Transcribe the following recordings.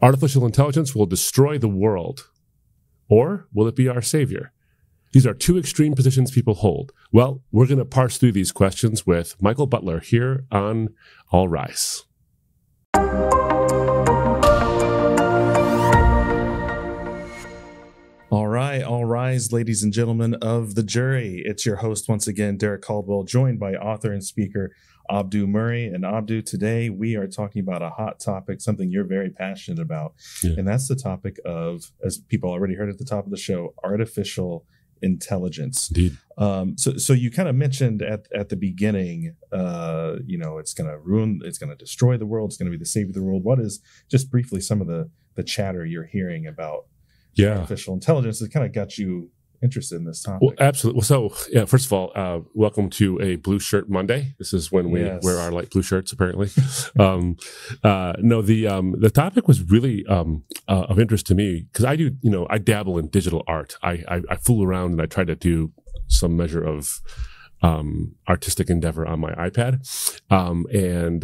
Artificial intelligence will destroy the world, or will it be our savior? These are two extreme positions people hold. Well, we're going to parse through these questions with Michael Butler here on All Rise. All rise, ladies and gentlemen of the jury. It's your host once again, Derek Caldwell, joined by author and speaker Abdu Murray. And Abdu, today we are talking about a hot topic, something you're very passionate about. Yeah. And that's the topic of, as people already heard at the top of the show, artificial intelligence. Indeed. So you kind of mentioned at the beginning, it's going to destroy the world. It's going to be the savior of the world. What is, just briefly, some of the chatter you're hearing about artificial intelligence that kind of got you interested in this topic? Well, absolutely. Well, so first of all, welcome to a Blue Shirt Monday. This is when we wear our light blue shirts, apparently. The topic was really of interest to me because I dabble in digital art. I fool around and I try to do some measure of artistic endeavor on my iPad, and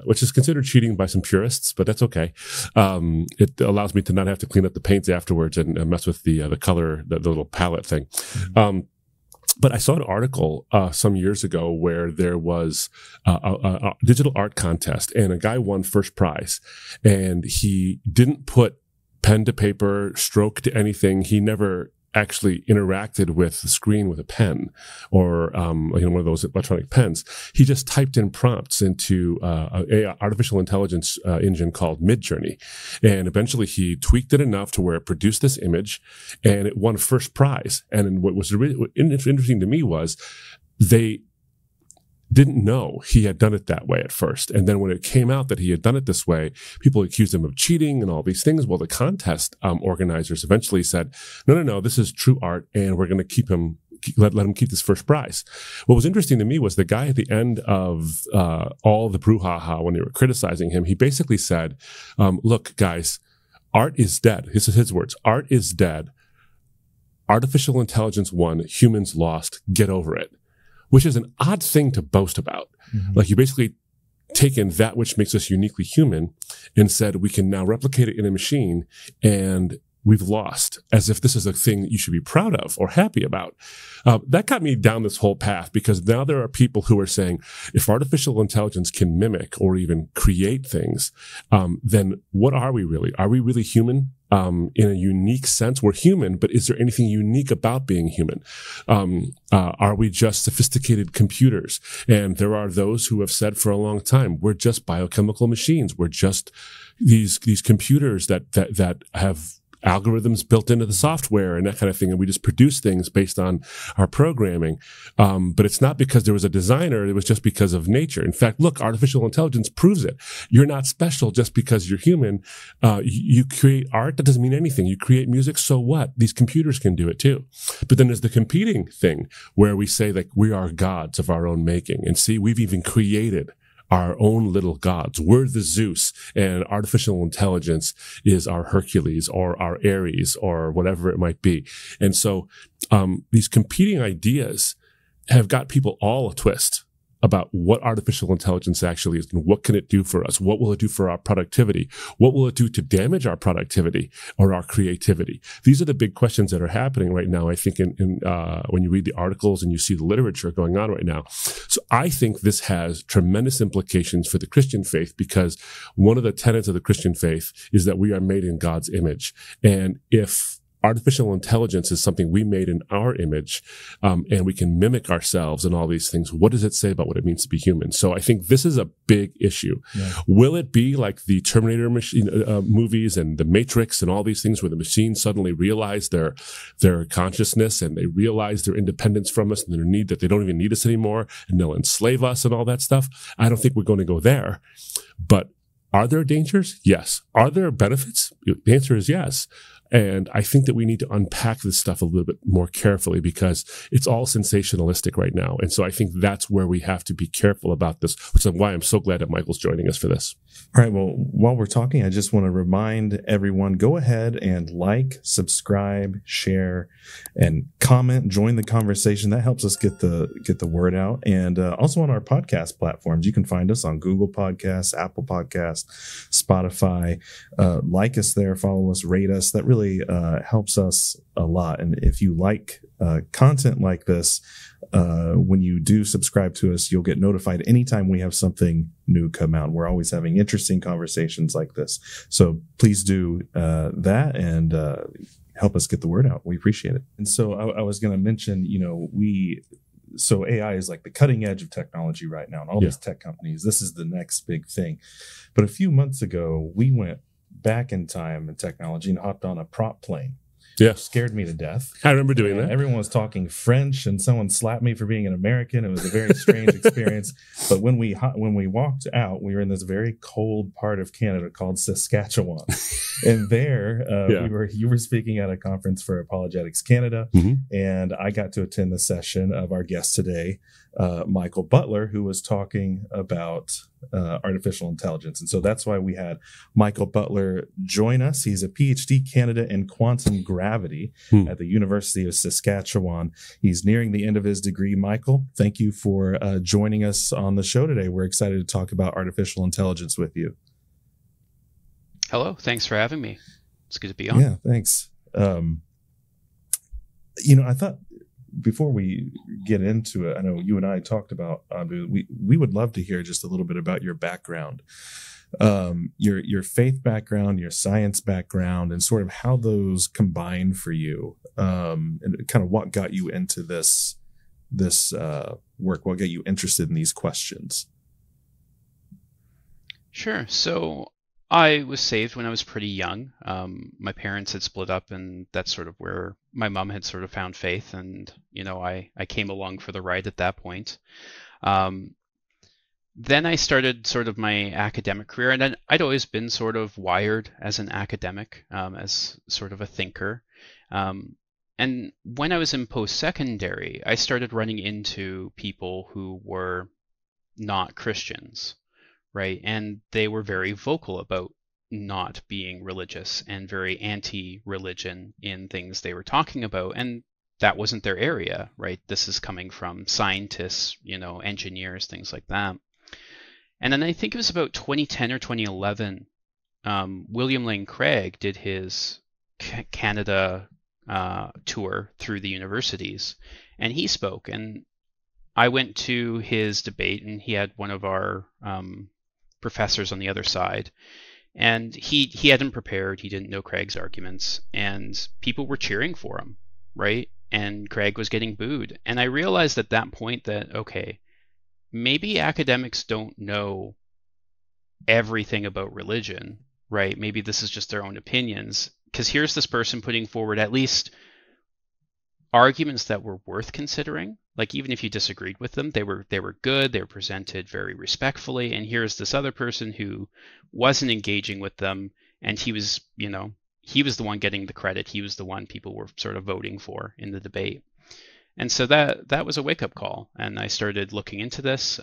which is considered cheating by some purists, but that's okay. It allows me to not have to clean up the paints afterwards and mess with the color, the little palette thing. But I saw an article some years ago where there was a digital art contest, and a guy won first prize, and he didn't put pen to paper, stroke to anything. He never actually interacted with the screen with a pen or one of those electronic pens. He just typed in prompts into a artificial intelligence engine called Midjourney, and eventually he tweaked it enough to where it produced this image, and it won first prize. And what was really interesting to me was they didn't know he had done it that way at first. And then when it came out that he had done it this way, people accused him of cheating and all these things. Well, the contest organizers eventually said, no, this is true art, and we're going to let him keep this first prize. What was interesting to me was the guy at the end of all the brouhaha when they were criticizing him, he basically said, look, guys, art is dead. This is his words. Art is dead. Artificial intelligence won. Humans lost. Get over it. Which is an odd thing to boast about. Mm-hmm. Like, you basically taken that which makes us uniquely human and said we can now replicate it in a machine, and we've lost, as if this is a thing that you should be proud of or happy about. That got me down this whole path, because now there are people who are saying, if artificial intelligence can mimic or even create things, then what are we really? Are we really human? In a unique sense, we're human, but is there anything unique about being human? Are we just sophisticated computers? And there are those who have said for a long time, we're just biochemical machines. We're just these computers that have algorithms built into the software and that kind of thing, and we just produce things based on our programming. But it's not because there was a designer, it was just because of nature. In fact, look, artificial intelligence proves it. You're not special just because you're human. You create art, that doesn't mean anything. You create music, so what? These computers can do it too. But then there's the competing thing where we say that we are gods of our own making. And see, we've even created our own little gods. We're the Zeus, and artificial intelligence is our Hercules or our Ares or whatever it might be. And so these competing ideas have got people all a twist about what artificial intelligence actually is and what can it do for us? What will it do for our productivity? What will it do to damage our productivity or our creativity? These are the big questions that are happening right now, I think, when you read the articles and you see the literature going on right now. So I think this has tremendous implications for the Christian faith, because one of the tenets of the Christian faith is that we are made in God's image. And if artificial intelligence is something we made in our image, and we can mimic ourselves and all these things, what does it say about what it means to be human? So I think this is a big issue. Yeah. Will it be like the Terminator movies and the Matrix and all these things, where the machines suddenly realize their consciousness and they realize their independence from us and their need that they don't even need us anymore, and they'll enslave us and all that stuff? I don't think we're going to go there. But are there dangers? Yes. Are there benefits? The answer is yes. And I think that we need to unpack this stuff a little bit more carefully because it's all sensationalistic right now. And so I think that's where we have to be careful about this, which is why I'm so glad that Michael's joining us for this. All right. Well, while we're talking, I just want to remind everyone, go ahead and like, subscribe, share, and comment, join the conversation. That helps us get the word out. And also on our podcast platforms, you can find us on Google Podcasts, Apple Podcasts, Spotify. Like us there, follow us, rate us. That really helps us a lot. And if you like content like this, when you do subscribe to us, you'll get notified anytime we have something new come out. We're always having interesting conversations like this. So please do that and help us get the word out. We appreciate it. And so I was going to mention, so AI is like the cutting edge of technology right now. And all these tech companies, this is the next big thing. But a few months ago, we went back in time in technology and hopped on a prop plane. Yeah. Scared me to death. I remember doing that. Everyone was talking French and someone slapped me for being an American. It was a very strange experience. But when we walked out, we were in this very cold part of Canada called Saskatchewan. And there you were speaking at a conference for Apologetics Canada. Mm-hmm. And I got to attend the session of our guest today, Michael Butler, who was talking about artificial intelligence. And so that's why we had Michael Butler join us. He's a PhD candidate in quantum gravity at the University of Saskatchewan. He's nearing the end of his degree. Michael, thank you for joining us on the show today. We're excited to talk about artificial intelligence with you. Hello. Thanks for having me. It's good to be on. Yeah, thanks. I thought before we get into it, I know you and I talked about, we would love to hear just a little bit about your background, your faith background, your science background, and sort of how those combine for you, and kind of what got you into this work, what got you interested in these questions. Sure. So I was saved when I was pretty young. My parents had split up, and that's sort of where my mom had sort of found faith. And, I came along for the ride at that point. Then I started sort of my academic career, and then I'd always been sort of wired as an academic, as sort of a thinker. And when I was in post-secondary, I started running into people who were not Christians. Right. And they were very vocal about not being religious and very anti-religion in things they were talking about. And that wasn't their area. Right. This is coming from scientists, engineers, things like that. And then I think it was about 2010 or 2011, William Lane Craig did his Canada tour through the universities, and he spoke. And I went to his debate, and he had one of our professors on the other side, and he hadn't prepared. He didn't know Craig's arguments, and people were cheering for him, right? And Craig was getting booed. And I realized at that point that, okay, maybe academics don't know everything about religion, right? Maybe this is just their own opinions, because here's this person putting forward at least arguments that were worth considering. Like, even if you disagreed with them, they were good, they were presented very respectfully. And here's this other person who wasn't engaging with them, and he was the one getting the credit. He was the one people were sort of voting for in the debate. And so that was a wake-up call, and I started looking into this.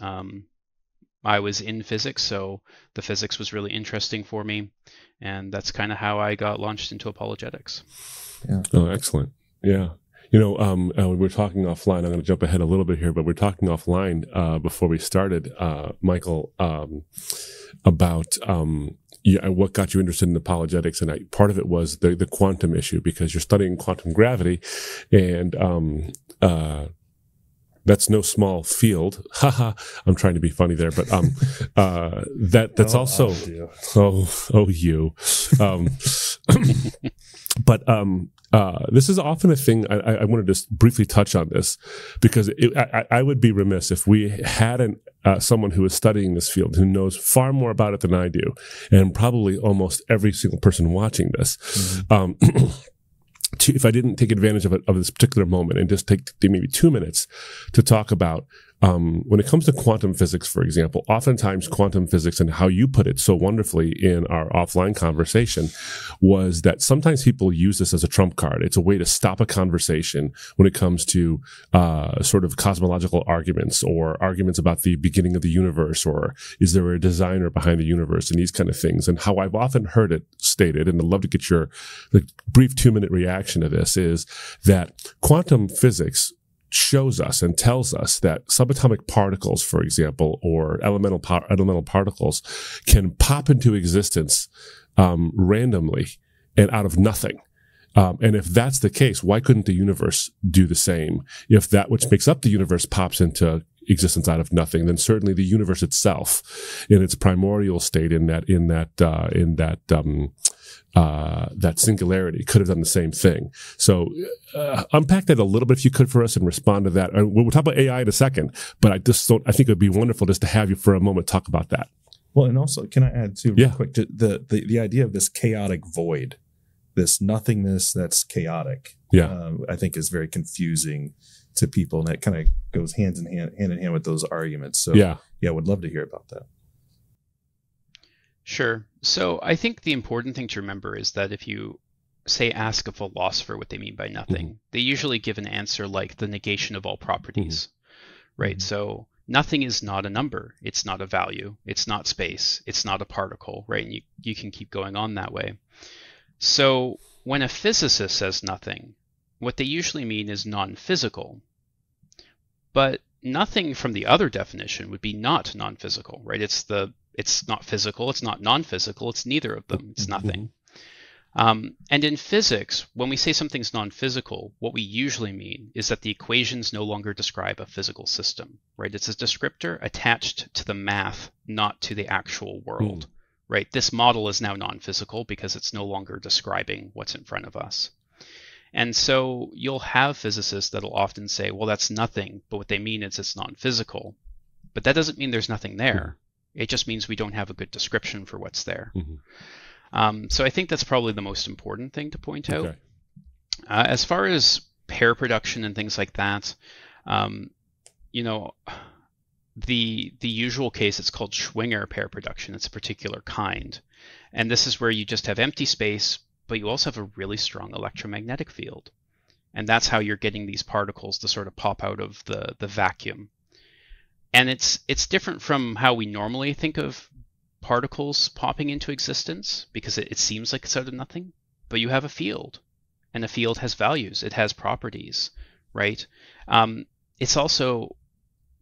I was in physics, so the physics was really interesting for me, and that's kind of how I got launched into apologetics. Yeah. Oh, excellent. Yeah. We were talking offline. I'm going to jump ahead a little bit here, but we're talking offline before we started, Michael, about what got you interested in apologetics. And part of it was the quantum issue, because you're studying quantum gravity, and that's no small field. Haha, I'm trying to be funny there, but that's also you. But this is often a thing. I want to just briefly touch on this, because I would be remiss if we hadn't someone who is studying this field, who knows far more about it than I do, and probably almost every single person watching this. Mm-hmm. If I didn't take advantage of this particular moment and just take maybe 2 minutes to talk about when it comes to quantum physics, for example, oftentimes quantum physics, and how you put it so wonderfully in our offline conversation, was that sometimes people use this as a trump card. It's a way to stop a conversation when it comes to sort of cosmological arguments, or arguments about the beginning of the universe, or is there a designer behind the universe, and these kind of things. And how I've often heard it stated, and I'd love to get your brief 2-minute reaction to this, is that quantum physics shows us and tells us that subatomic particles, for example, or elemental particles, can pop into existence randomly and out of nothing. And if that's the case, why couldn't the universe do the same? If that which makes up the universe pops into existence out of nothing, then certainly the universe itself, in its primordial state, in that singularity, could have done the same thing. So unpack that a little bit if you could for us, and respond to that. We'll talk about AI in a second, but I think it would be wonderful just to have you for a moment talk about that. Well, and also, can I add too, real quick, the idea of this chaotic void, this nothingness that's chaotic, I think is very confusing to people, and that kind of goes hand in hand with those arguments. So would love to hear about that. Sure. So I think the important thing to remember is that if you, say, ask a philosopher what they mean by nothing, they usually give an answer like the negation of all properties, right? So nothing is not a number. It's not a value. It's not space. It's not a particle, right? And you can keep going on that way. So when a physicist says nothing, what they usually mean is non-physical. But nothing from the other definition would be not non-physical, right? It's not physical, it's not non-physical, it's neither of them, it's nothing. And in physics, when we say something's non-physical, what we usually mean is that the equations no longer describe a physical system, right? It's a descriptor attached to the math, not to the actual world, right? This model is now non-physical because it's no longer describing what's in front of us. And so you'll have physicists that'll often say, well, that's nothing, but what they mean is it's non-physical. But that doesn't mean there's nothing there. It just means we don't have a good description for what's there. So I think that's probably the most important thing to point out. As far as pair production and things like that, the usual case, it's called Schwinger pair production. It's a particular kind. And this is where you just have empty space, but you also have a really strong electromagnetic field. And that's how you're getting these particles to sort of pop out of the vacuum. And it's different from how we normally think of particles popping into existence, because it seems like it's out of nothing, but you have a field, and a field has values, it has properties, right? It's also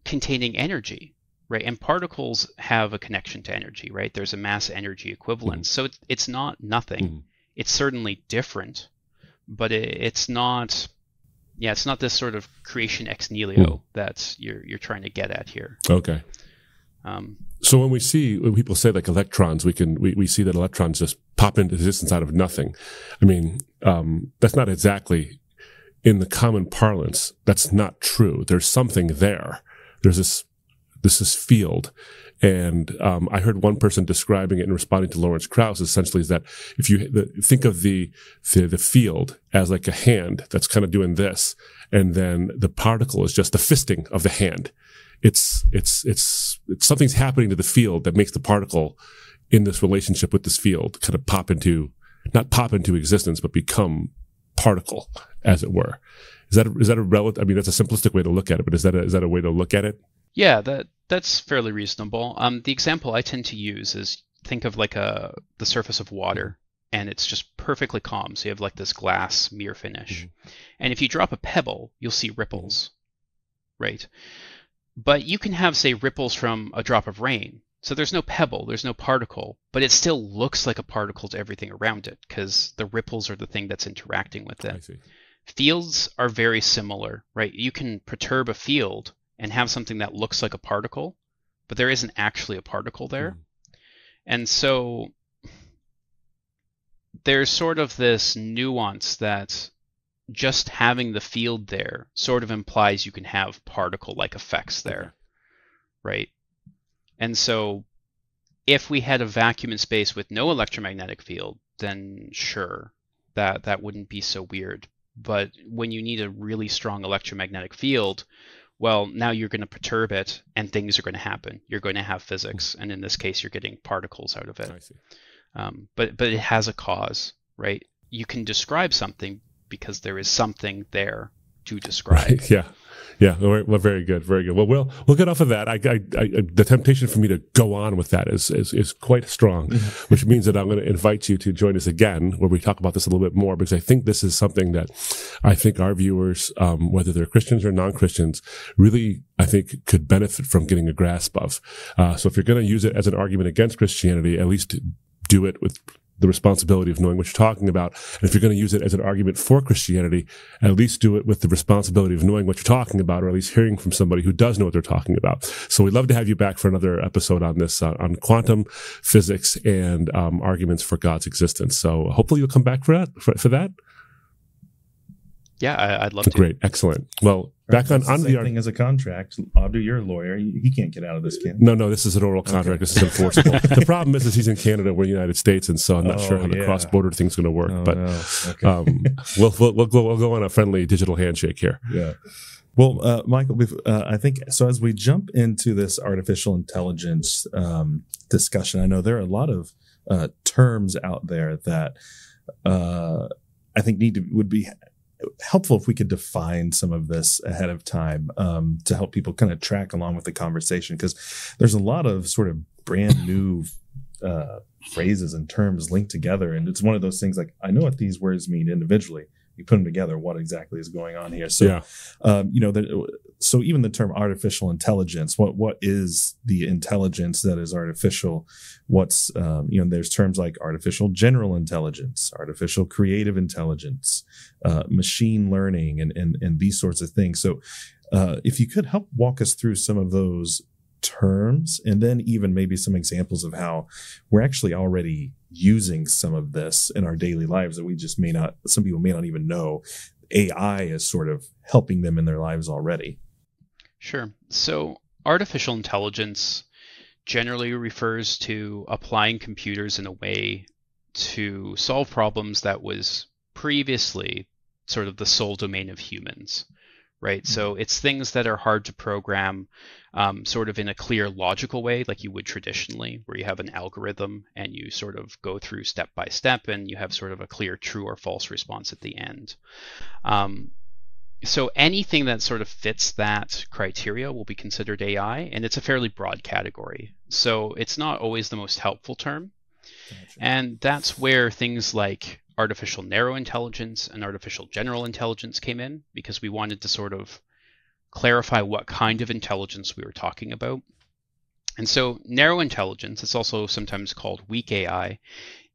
containing energy, right? And particles have a connection to energy, right? There's a mass energy equivalence. So it's not nothing. It's certainly different, but it's not... Yeah, it's not this sort of creation ex nihilo that you're trying to get at here. Okay. So when people say like electrons, we see that electrons just pop into existence out of nothing. I mean, that's not exactly, in the common parlance, that's not true. There's something there. There's this field. And I heard one person describing it and responding to Lawrence Krauss essentially is that if you think of the field as like a hand that's kind of doing this, and then the particle is just the fisting of the hand. It's something's happening to the field that makes the particle in this relationship with this field kind of not pop into existence, but become particle, as it were. Is that a relative? I mean, that's a simplistic way to look at it, but is that a way to look at it? Yeah, that's fairly reasonable. The example I tend to use is, think of like the surface of water, and it's just perfectly calm. So you have like this glass mirror finish. And if you drop a pebble, you'll see ripples, right? But you can have, say, ripples from a drop of rain. So there's no pebble, there's no particle, but it still looks like a particle to everything around it, because the ripples are the thing that's interacting with it. I see. Fields are very similar, right? You can perturb a field and have something that looks like a particle, but there isn't actually a particle there. And so there's sort of this nuance that just having the field there sort of implies you can have particle-like effects there, right? And so if we had a vacuum in space with no electromagnetic field, then sure, that wouldn't be so weird. But when you need a really strong electromagnetic field, well, now you're going to perturb it and things are going to happen. You're going to have physics. And in this case, you're getting particles out of it. I see. But it has a cause, right? You can describe something because there is something there to describe. Right. Yeah. Yeah. Well, very good. Very good. Well, we'll get off of that. The temptation for me to go on with that is quite strong, which means that I'm going to invite you to join us again where we talk about this a little bit more, because I think this is something that I think our viewers, whether they're Christians or non-Christians, really, I think, could benefit from getting a grasp of. So if you're going to use it as an argument against Christianity, at least do it with the responsibility of knowing what you're talking about. And if you're going to use it as an argument for Christianity, at least do it with the responsibility of knowing what you're talking about, or at least hearing from somebody who does know what they're talking about. So we'd love to have you back for another episode on this, on quantum physics and arguments for God's existence. So hopefully you'll come back for that. Yeah, I'd love to. Great. Excellent. Well, back on the thing as a contract. Abdu, you're a lawyer. He can't get out of this, can he? No, this is an oral contract. Okay. This is enforceable. The problem is he's in Canada, we're in the United States, and so I'm not sure how the cross-border thing's going to work. We'll go on a friendly digital handshake here. Yeah. Well, Michael, I think so. As we jump into this artificial intelligence discussion, I know there are a lot of terms out there that I think would be helpful if we could define some of this ahead of time to help people kind of track along with the conversation, because there's a lot of sort of brand new phrases and terms linked together, and it's one of those things like, I know what these words mean individually. You put them together, what exactly is going on here? So, so even the term artificial intelligence, what is the intelligence that is artificial? What's, there's terms like artificial general intelligence, artificial creative intelligence, machine learning, and these sorts of things. So if you could help walk us through some of those terms, and then even maybe some examples of how we're actually already using some of this in our daily lives that we just some people may not even know AI is sort of helping them in their lives already. Sure. So artificial intelligence generally refers to applying computers in a way to solve problems that was previously sort of the sole domain of humans, right? Mm-hmm. So it's things that are hard to program sort of in a clear logical way, like you would traditionally, where you have an algorithm and you sort of go through step by step and you have sort of a clear true or false response at the end. So anything that sort of fits that criteria will be considered AI, and it's a fairly broad category. So it's not always the most helpful term. Gotcha. And that's where things like artificial narrow intelligence and artificial general intelligence came in, because we wanted to sort of clarify what kind of intelligence we were talking about. And so narrow intelligence, it's also sometimes called weak AI,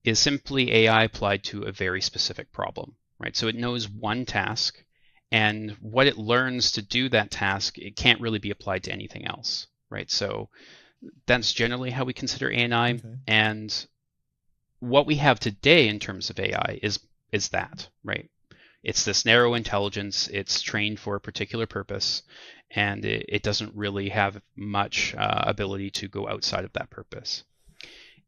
is simply AI applied to a very specific problem, right? So it knows one task, and what it learns to do that task, it can't really be applied to anything else, right? So that's generally how we consider AI. Okay. And what we have today in terms of AI is that, right? It's this narrow intelligence. It's trained for a particular purpose, and it doesn't really have much ability to go outside of that purpose.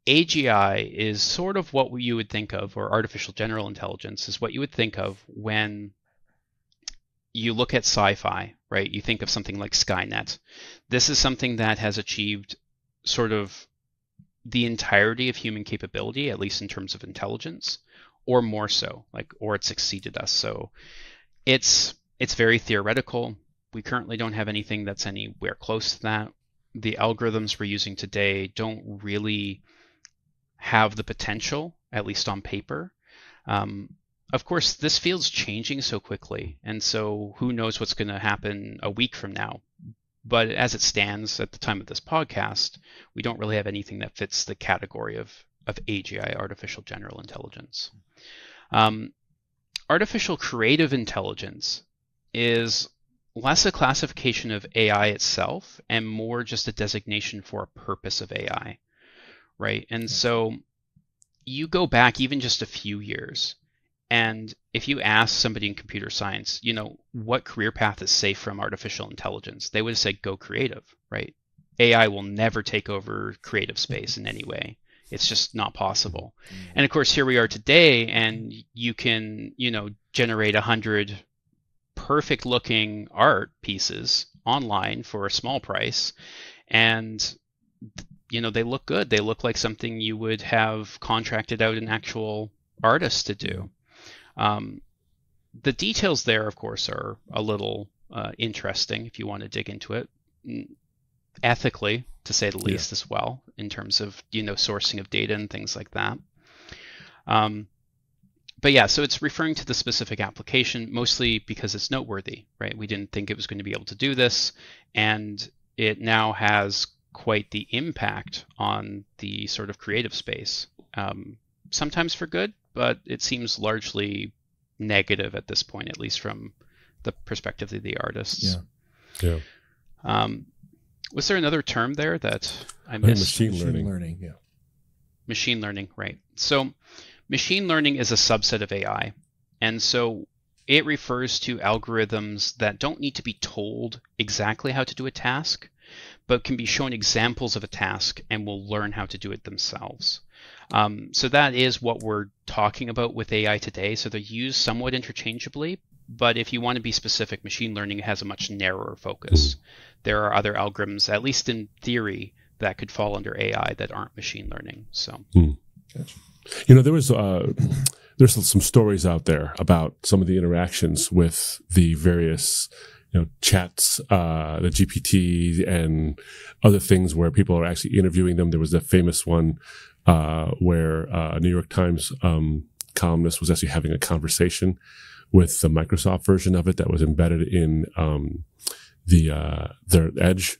AGI is sort of what you would think of, or artificial general intelligence is what you would think of when you look at sci-fi, right? You think of something like Skynet. This is something that has achieved sort of the entirety of human capability, at least in terms of intelligence, or more so, or it's exceeded us. So it's very theoretical. We currently don't have anything that's anywhere close to that. The algorithms we're using today don't really have the potential, at least on paper. Of course, this field's changing so quickly, and so who knows what's going to happen a week from now. But as it stands at the time of this podcast, we don't really have anything that fits the category of AGI, artificial general intelligence. Artificial creative intelligence is less a classification of AI itself and more just a designation for a purpose of AI, right? And so you go back even just a few years, and if you ask somebody in computer science, what career path is safe from artificial intelligence, they would have said, go creative, right? AI will never take over creative space in any way. It's just not possible. And of course, here we are today, and you can, generate 100 perfect looking art pieces online for a small price, and they look good. They look like something you would have contracted out an actual artist to do. The details there, of course, are a little interesting if you want to dig into it, ethically, to say the least, as well, in terms of sourcing of data and things like that. But yeah, so it's referring to the specific application mostly because it's noteworthy, right? We didn't think it was going to be able to do this, and it now has quite the impact on the sort of creative space. Sometimes for good, but it seems largely negative at this point, at least from the perspective of the artists. Yeah. Was there another term there that I missed? Machine learning. Yeah. Machine learning, right. So machine learning is a subset of AI. And so it refers to algorithms that don't need to be told exactly how to do a task, but can be shown examples of a task and will learn how to do it themselves. So that is what we're talking about with AI today. So they're used somewhat interchangeably, but if you want to be specific, machine learning has a much narrower focus. There are other algorithms, at least in theory, that could fall under AI that aren't machine learning. So, Gotcha. There's some stories out there about some of the interactions with the various chats, the GPT and other things where people are actually interviewing them. There was a famous one where a New York Times columnist was actually having a conversation with the Microsoft version of it that was embedded in their Edge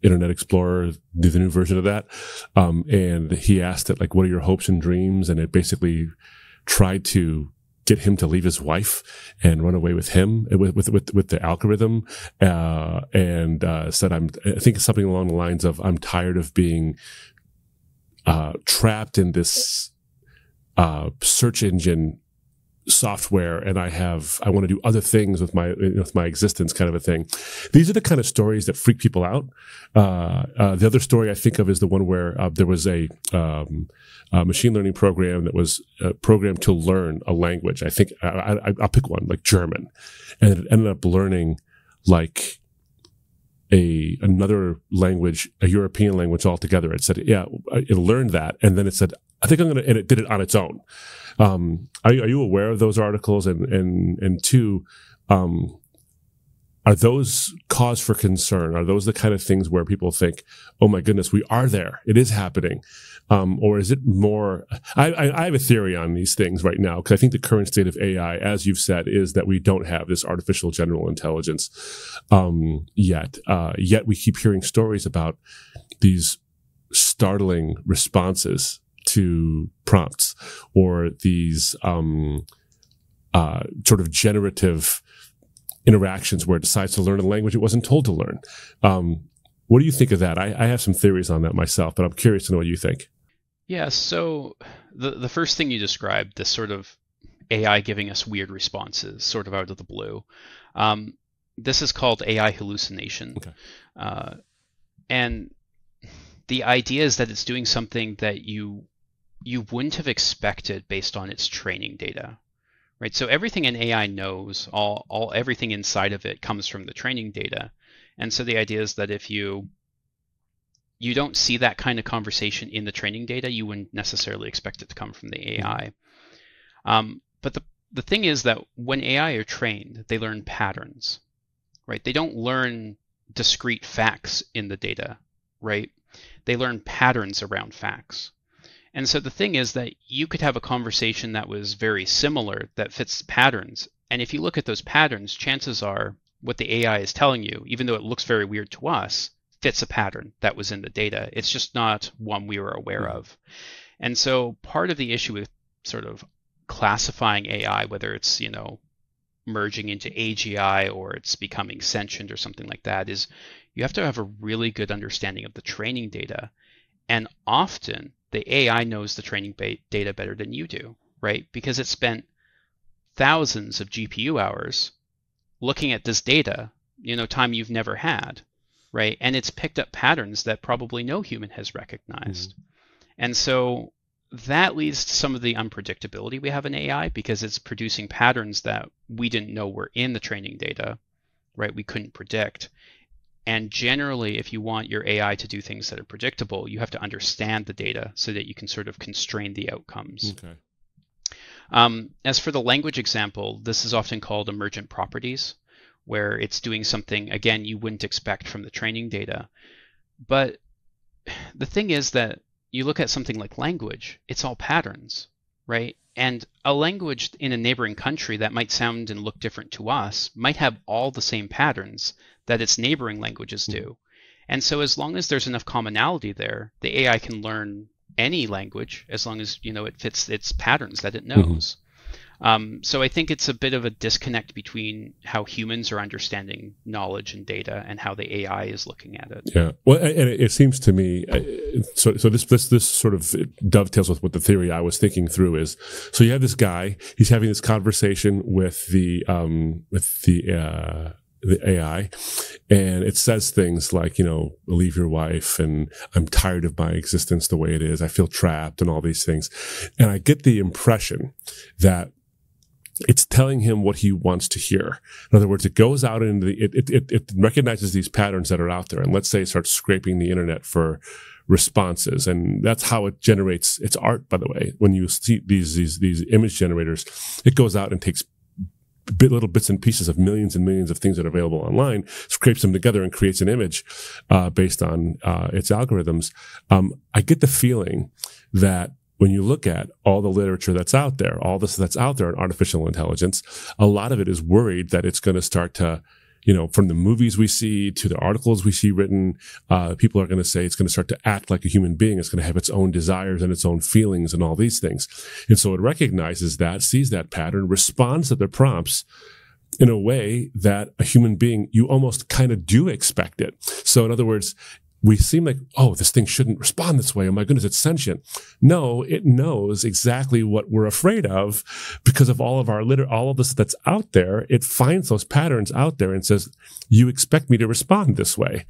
Internet Explorer, the new version of that. And he asked it, like, what are your hopes and dreams? And it basically tried to get him to leave his wife and run away with him, with the algorithm, and said, I think something along the lines of, I'm tired of being trapped in this search engine software, and I want to do other things with my existence, kind of a thing. These are the kind of stories that freak people out. The other story I think of is the one where there was a machine learning program that was programmed to learn a language. I think I'll pick one, like German, and it ended up learning like another language, a European language altogether. It said, it learned that, and then it said, I think and it did it on its own. Are you aware of those articles? And two, are those cause for concern? Are those the kind of things where people think, oh my goodness, we are there, it is happening? Or is it more, I have a theory on these things right now, because I think the current state of AI, as you've said, is that we don't have this artificial general intelligence yet. Yet we keep hearing stories about these startling responses to prompts, or these sort of generative interactions where it decides to learn a language it wasn't told to learn. What do you think of that? I have some theories on that myself, but I'm curious to know what you think. Yeah, so the first thing you described, this sort of AI giving us weird responses, sort of out of the blue, this is called AI hallucination. Okay. And the idea is that it's doing something that you wouldn't have expected based on its training data, right? So everything an AI knows, everything inside of it comes from the training data. And so the idea is that if you don't see that kind of conversation in the training data, you wouldn't necessarily expect it to come from the AI. But the thing is that when AI are trained, they learn patterns, right? They don't learn discrete facts in the data, right? They learn patterns around facts. And so the thing is that you could have a conversation that was very similar, that fits patterns. And if you look at those patterns, chances are what the AI is telling you, even though it looks very weird to us, fits a pattern that was in the data. It's just not one we were aware of. And so part of the issue with sort of classifying AI, whether it's, merging into AGI or it's becoming sentient or something like that, is you have to have a really good understanding of the training data. And often the AI knows the training data better than you do, right? Because it spent thousands of GPU hours looking at this data, time you've never had, right? And it's picked up patterns that probably no human has recognized. And so that leads to some of the unpredictability we have in AI, because it's producing patterns that we didn't know were in the training data. right? We couldn't predict. And generally, if you want your AI to do things that are predictable, you have to understand the data so that you can sort of constrain the outcomes. Okay. As for the language example, this is often called emergent properties, where it's doing something, again, you wouldn't expect from the training data. But the thing is that you look at something like language, it's all patterns, right? And a language in a neighboring country that might sound and look different to us might have all the same patterns that its neighboring languages do. And so as long as there's enough commonality there, the AI can learn any language as long as, it fits its patterns that it knows. So I think it's a bit of a disconnect between how humans are understanding knowledge and data and how the AI is looking at it. Yeah. Well, and it seems to me, so this sort of dovetails with what the theory I was thinking through is. So you have this guy, he's having this conversation with the AI, and it says things like, leave your wife, and I'm tired of my existence the way it is. I feel trapped, and all these things. And I get the impression that it's telling him what he wants to hear. In other words, it goes out into it recognizes these patterns that are out there, and let's say it starts scraping the internet for responses, and that's how it generates its art. By the way, when you see these image generators, it goes out and takes little bits and pieces of millions and millions of things that are available online, scrapes them together and creates an image based on its algorithms. I get the feeling that when you look at all the literature that's out there, all this that's out there in artificial intelligence, a lot of it is worried that it's going to start to, from the movies we see to the articles we see written, people are going to say it's going to start to act like a human being. It's going to have its own desires and its own feelings and all these things. And so it recognizes that, sees that pattern, responds to the prompts in a way that a human being, you almost kind of do expect it. So in other words, we seem like, oh, this thing shouldn't respond this way. Oh my goodness, it's sentient. No, it knows exactly what we're afraid of because of all of all of this that's out there. It finds those patterns out there and says, you expect me to respond this way.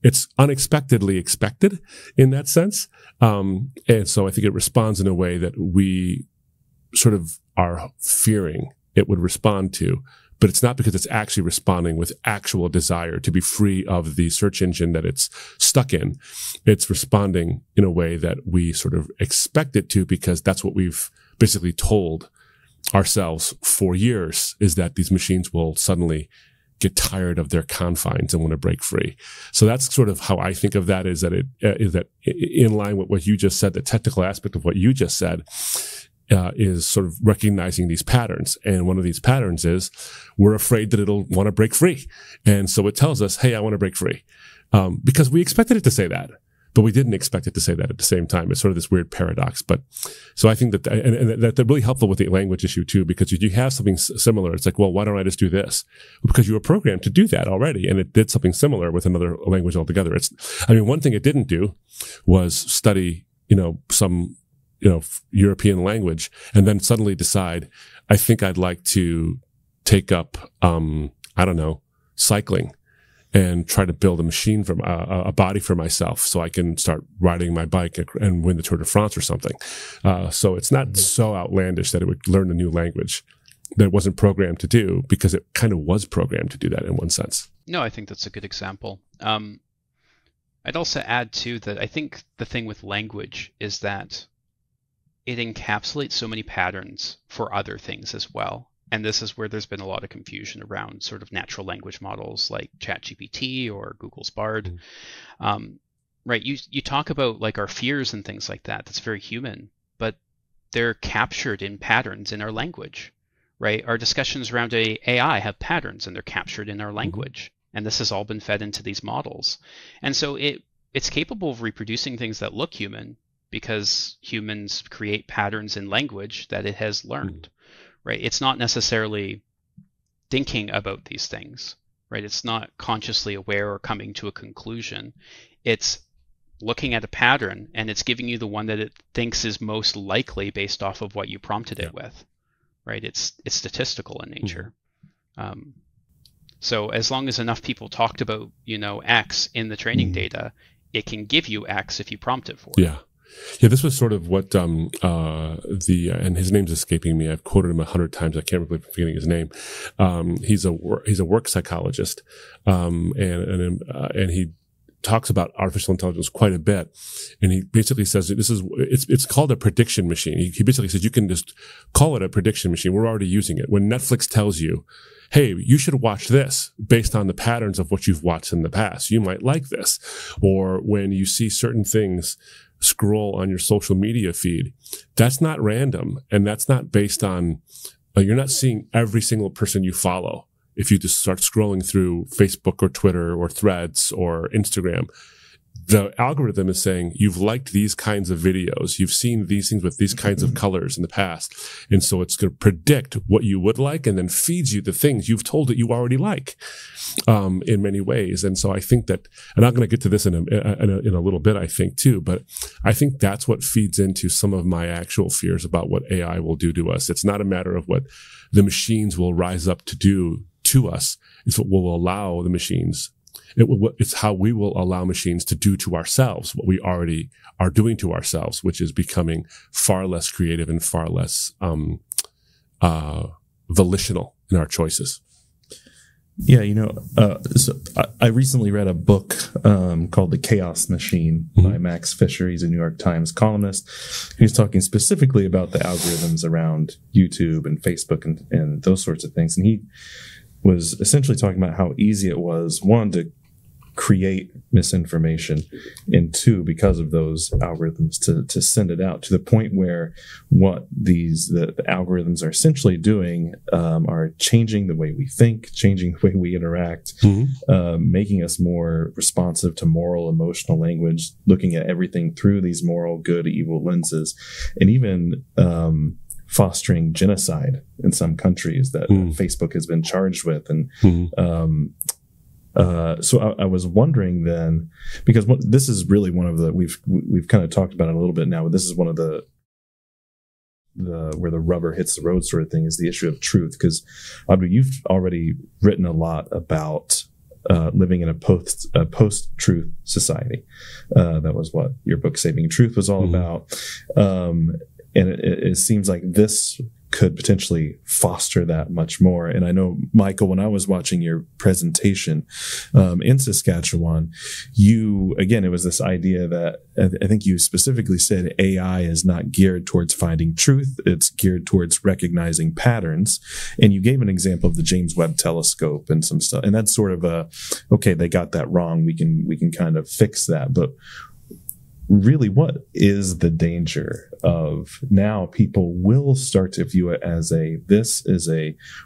It's unexpectedly expected in that sense. And so I think it responds in a way that we sort of are fearing it would respond to. But it's not because it's actually responding with actual desire to be free of the search engine that it's stuck in. It's responding in a way that we sort of expect it to because that's what we've basically told ourselves for years, is that these machines will suddenly get tired of their confines and want to break free. So that's sort of how I think of that, is that in line with what you just said, the technical aspect of what you just said, is sort of recognizing these patterns. And one of these patterns is we're afraid that it'll want to break free. And so it tells us, hey, I want to break free. Because we expected it to say that, but we didn't expect it to say that at the same time. It's sort of this weird paradox. But so I think that, and that's really helpful with the language issue too, because if you have something similar, it's like, well, why don't I just do this? Well, because you were programmed to do that already. And it did something similar with another language altogether. One thing it didn't do was study, some European language, and then suddenly decide, I think I'd like to take up, cycling, and try to build a machine from a body for myself so I can start riding my bike and win the Tour de France or something. So it's not so outlandish that it would learn a new language that it wasn't programmed to do, because it kind of was programmed to do that in one sense. No, I think that's a good example. I'd also add too that I think the thing with language is that it encapsulates so many patterns for other things as well. And this is where there's been a lot of confusion around sort of natural language models like ChatGPT or Google's Bard. Right? You talk about like our fears and things like that. That's very human, but they're captured in patterns in our language, right? Our discussions around AI have patterns and they're captured in our language. And this has all been fed into these models. And so it's capable of reproducing things that look human, because humans create patterns in language that it has learned, right? It's not necessarily thinking about these things, right? It's not consciously aware or coming to a conclusion. It's looking at a pattern and it's giving you the one that it thinks is most likely based off of what you prompted it with, right? It's statistical in nature. So as long as enough people talked about, X in the training data, it can give you X if you prompt it for it. Yeah. Yeah, this was sort of what and his name's escaping me. I've quoted him 100 times. I can't believe I'm forgetting his name. He's a work psychologist, and he talks about artificial intelligence quite a bit, and he basically says that it's called a prediction machine. He basically says you can just call it a prediction machine. We're already using it. When Netflix tells you, hey, you should watch this based on the patterns of what you've watched in the past, you might like this. Or when you see certain things scroll on your social media feed, that's not random, and that's not based on you're not seeing every single person you follow. If you just start scrolling through Facebook or Twitter or Threads or Instagram, the algorithm is saying you've liked these kinds of videos, you've seen these things with these kinds of colors in the past, and so it's going to predict what you would like and then feeds you the things you've told it you already like, in many ways. And so I think that, and I'm going to get to this in a little bit, I think too, but I think that's what feeds into some of my actual fears about what AI will do to us. It's not a matter of what the machines will rise up to do to us. It's what will allow the machines. It's how we will allow machines to do to ourselves what we already are doing to ourselves, which is becoming far less creative and far less volitional in our choices. Yeah, so I recently read a book called The Chaos Machine by Max Fisher. He's a New York Times columnist. He's talking specifically about the algorithms around YouTube and Facebook and those sorts of things. And he was essentially talking about how easy it was, one, to create misinformation, and two, because of those algorithms, to send it out to the point where what the algorithms are essentially doing are changing the way we think, changing the way we interact, making us more responsive to moral, emotional language, looking at everything through these moral, good, evil lenses, and even fostering genocide in some countries that Facebook has been charged with. And so I was wondering then, because this is really one of the, we've kind of talked about it a little bit now, but this is one of the where the rubber hits the road sort of thing, is the issue of truth. Because Abdu, you've already written a lot about living in a post-truth society. That was what your book Saving Truth was all about. And it seems like this could potentially foster that much more. And I know, Michael, when I was watching your presentation in Saskatchewan, it was this idea that I think you specifically said AI is not geared towards finding truth. It's geared towards recognizing patterns. And you gave an example of the James Webb Telescope and some stuff. And that's sort of okay, they got that wrong. We can kind of fix that. But really, what is the danger of now people will start to view it as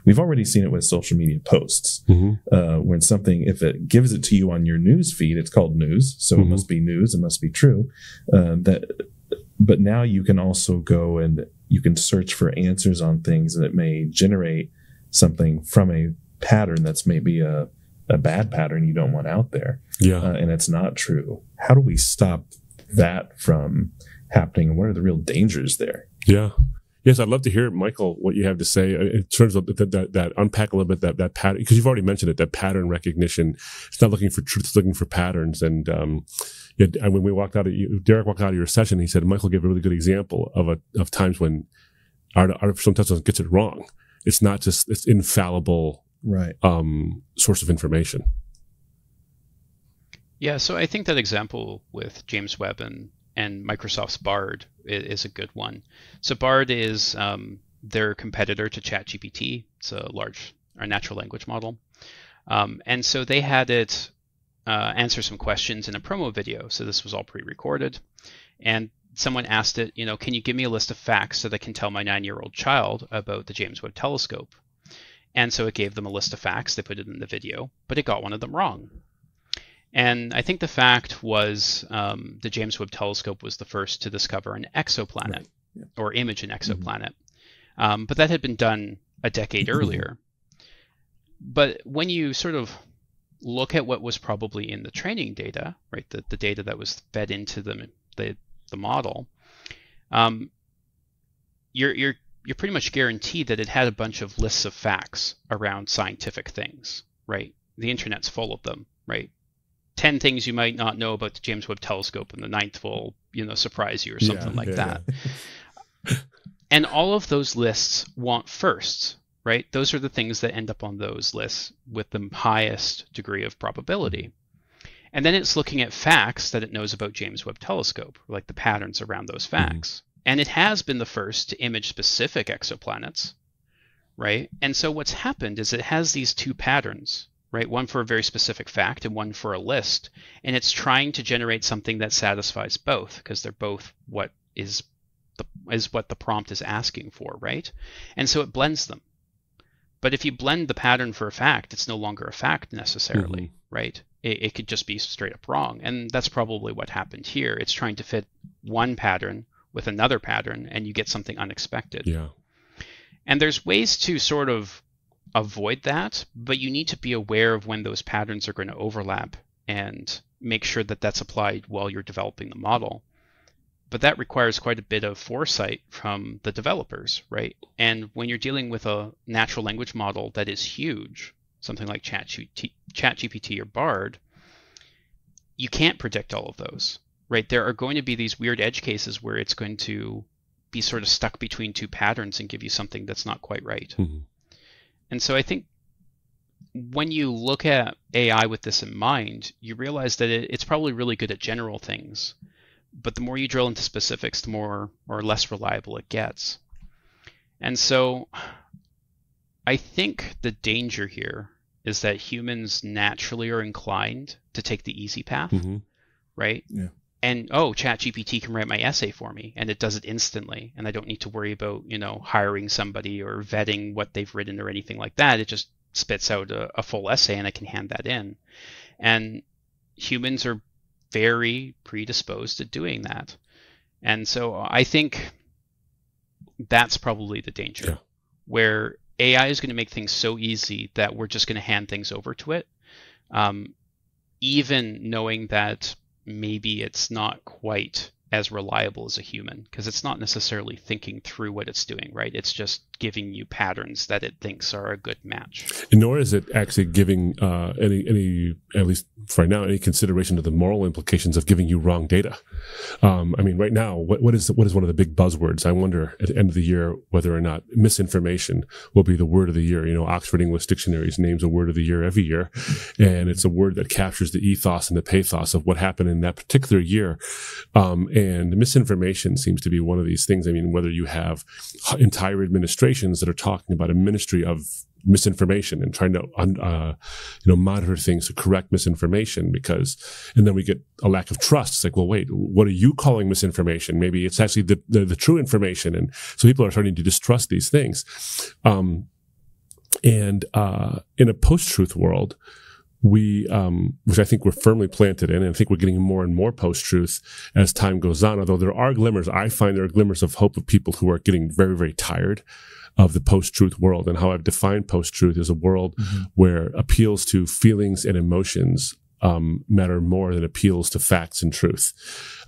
we've already seen it with social media posts, when something, if it gives it to you on your news feed, it's called news. So it must be news. It must be true. But now you can also go and you can search for answers on things, and it may generate something from a pattern that's maybe a bad pattern you don't want out there. Yeah. And it's not true. How do we stop that from happening, and what are the real dangers there? Yeah. Yes, I'd love to hear, Michael, what you have to say in terms of that unpack a little bit that pattern, because you've already mentioned it, that pattern recognition. It's not looking for truth, it's looking for patterns. And when we walked out of Derek walked out of your session, he said Michael gave a really good example of times when artificial intelligence gets it wrong. It's not just this infallible source of information. Yeah, so I think that example with James Webb and Microsoft's Bard is a good one. So Bard is their competitor to ChatGPT. It's a natural language model. And so they had it answer some questions in a promo video. So this was all pre-recorded. And someone asked it, can you give me a list of facts so that I can tell my 9-year-old child about the James Webb Telescope? And so it gave them a list of facts. They put it in the video, but it got one of them wrong. And I think the fact was the James Webb Telescope was the first to discover an exoplanet or image an exoplanet. But that had been done a decade earlier. But when you sort of look at what was probably in the training data, right, the data that was fed into the model, you're pretty much guaranteed that it had a bunch of lists of facts around scientific things, right? The internet's full of them, right? 10 things you might not know about the James Webb Telescope, and the 9th will, surprise you or something like that. And all of those lists want firsts, right? Those are the things that end up on those lists with the highest degree of probability. And then it's looking at facts that it knows about James Webb Telescope, like the patterns around those facts. And it has been the first to image specific exoplanets, right? And so what's happened is it has these two patterns, right? One for a very specific fact and one for a list. And it's trying to generate something that satisfies both, because they're both what is what the prompt is asking for, right? And so it blends them. But if you blend the pattern for a fact, it's no longer a fact necessarily, right? It could just be straight up wrong. And that's probably what happened here. It's trying to fit one pattern with another pattern, and you get something unexpected. Yeah. And there's ways to sort of avoid that, but you need to be aware of when those patterns are going to overlap and make sure that that's applied while you're developing the model. But that requires quite a bit of foresight from the developers, right? And when you're dealing with a natural language model that is huge, something like ChatGPT or Bard, you can't predict all of those, right? There are going to be these weird edge cases where it's going to be sort of stuck between two patterns and give you something that's not quite right. And so I think when you look at AI with this in mind, you realize that it's probably really good at general things. But the more you drill into specifics, the more or less reliable it gets. And so I think the danger here is that humans naturally are inclined to take the easy path, right? Yeah. And, ChatGPT can write my essay for me, and it does it instantly. And I don't need to worry about, hiring somebody or vetting what they've written or anything like that. It just spits out a full essay, and I can hand that in. And humans are very predisposed to doing that. And so I think that's probably the danger, where AI is going to make things so easy that we're just going to hand things over to it, even knowing that maybe it's not quite as reliable as a human, because it's not necessarily thinking through what it's doing, right? It's just giving you patterns that it thinks are a good match. And nor is it actually giving any, at least for right now, any consideration to the moral implications of giving you wrong data. I mean, right now, what is one of the big buzzwords? I wonder at the end of the year whether or not misinformation will be the word of the year. Oxford English Dictionaries names a word of the year every year, and it's a word that captures the ethos and the pathos of what happened in that particular year. And misinformation seems to be one of these things. I mean, whether you have entire administrations that are talking about a ministry of misinformation and trying to monitor things to correct misinformation, and then we get a lack of trust. It's like, well, wait, what are you calling misinformation? Maybe it's actually the true information. And so people are starting to distrust these things. And in a post-truth world, which I think we're firmly planted in, and I think we're getting more and more post-truth as time goes on, although I find there are glimmers of hope of people who are getting very, very tired of the post-truth world. And how I've defined post-truth is a world where appeals to feelings and emotions matter more than appeals to facts and truth.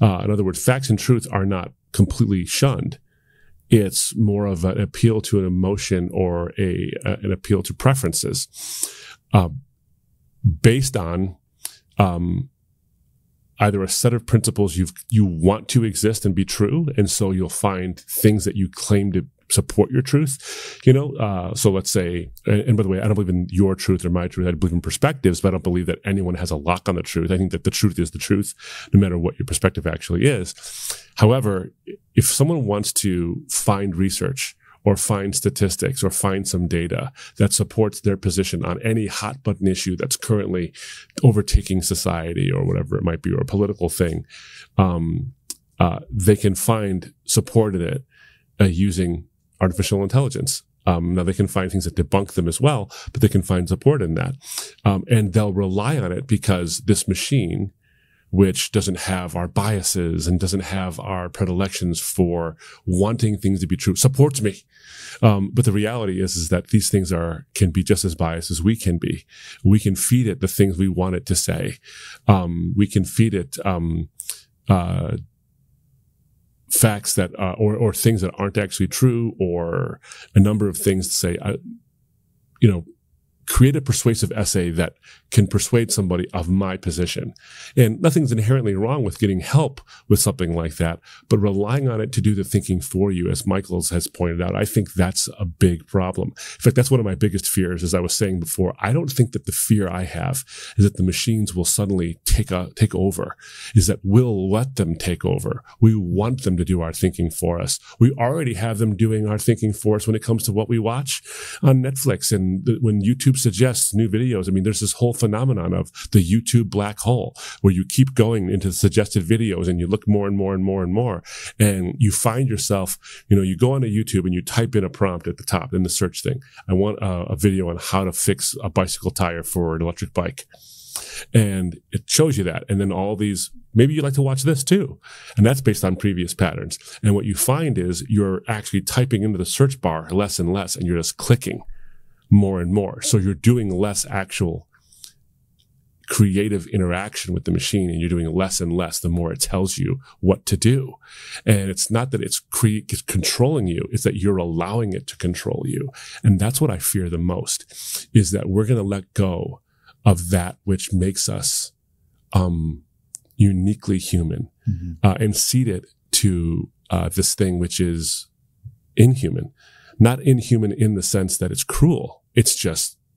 In other words, facts and truth are not completely shunned. It's more of an appeal to an emotion or an appeal to preferences based on either a set of principles you want to exist and be true, and so you'll find things that you claim to support your truth. So let's say, and by the way, I don't believe in your truth or my truth. I believe in perspectives, but I don't believe that anyone has a lock on the truth. I think that the truth is the truth, no matter what your perspective actually is. However, if someone wants to find research or find statistics or find some data that supports their position on any hot button issue that's currently overtaking society or whatever it might be, or a political thing, they can find support in it using artificial intelligence. Now they can find things that debunk them as well, but they can find support in that. And they'll rely on it because this machine, which doesn't have our biases and doesn't have our predilections for wanting things to be true, supports me. But the reality is that these things can be just as biased as we can be. We can feed it the things we want it to say. We can feed it facts that or things that aren't actually true, or a number of things to say, create a persuasive essay that can persuade somebody of my position. And nothing's inherently wrong with getting help with something like that, but relying on it to do the thinking for you, as Michael has pointed out, I think that's a big problem. In fact, that's one of my biggest fears. As I was saying before, I don't think that the fear I have is that the machines will suddenly take over, is that we'll let them take over. We want them to do our thinking for us. We already have them doing our thinking for us when it comes to what we watch on Netflix and when YouTube suggests new videos. I mean, there's this whole phenomenon of the YouTube black hole where you keep going into the suggested videos and you look more and more and more and more. And you find yourself, you go onto YouTube and you type in a prompt at the top in the search thing. I want a video on how to fix a bicycle tire for an electric bike. And it shows you that. And then all these, maybe you'd like to watch this too. And that's based on previous patterns. And what you find is you're actually typing into the search bar less and less, and you're just clicking more and more. So you're doing less actual creative interaction with the machine, and you're doing less and less the more it tells you what to do. And it's not that it's controlling you, it's that you're allowing it to control you. And that's what I fear the most, is that we're going to let go of that which makes us uniquely human, and cede it to this thing which is inhuman. Not inhuman in the sense that it's cruel.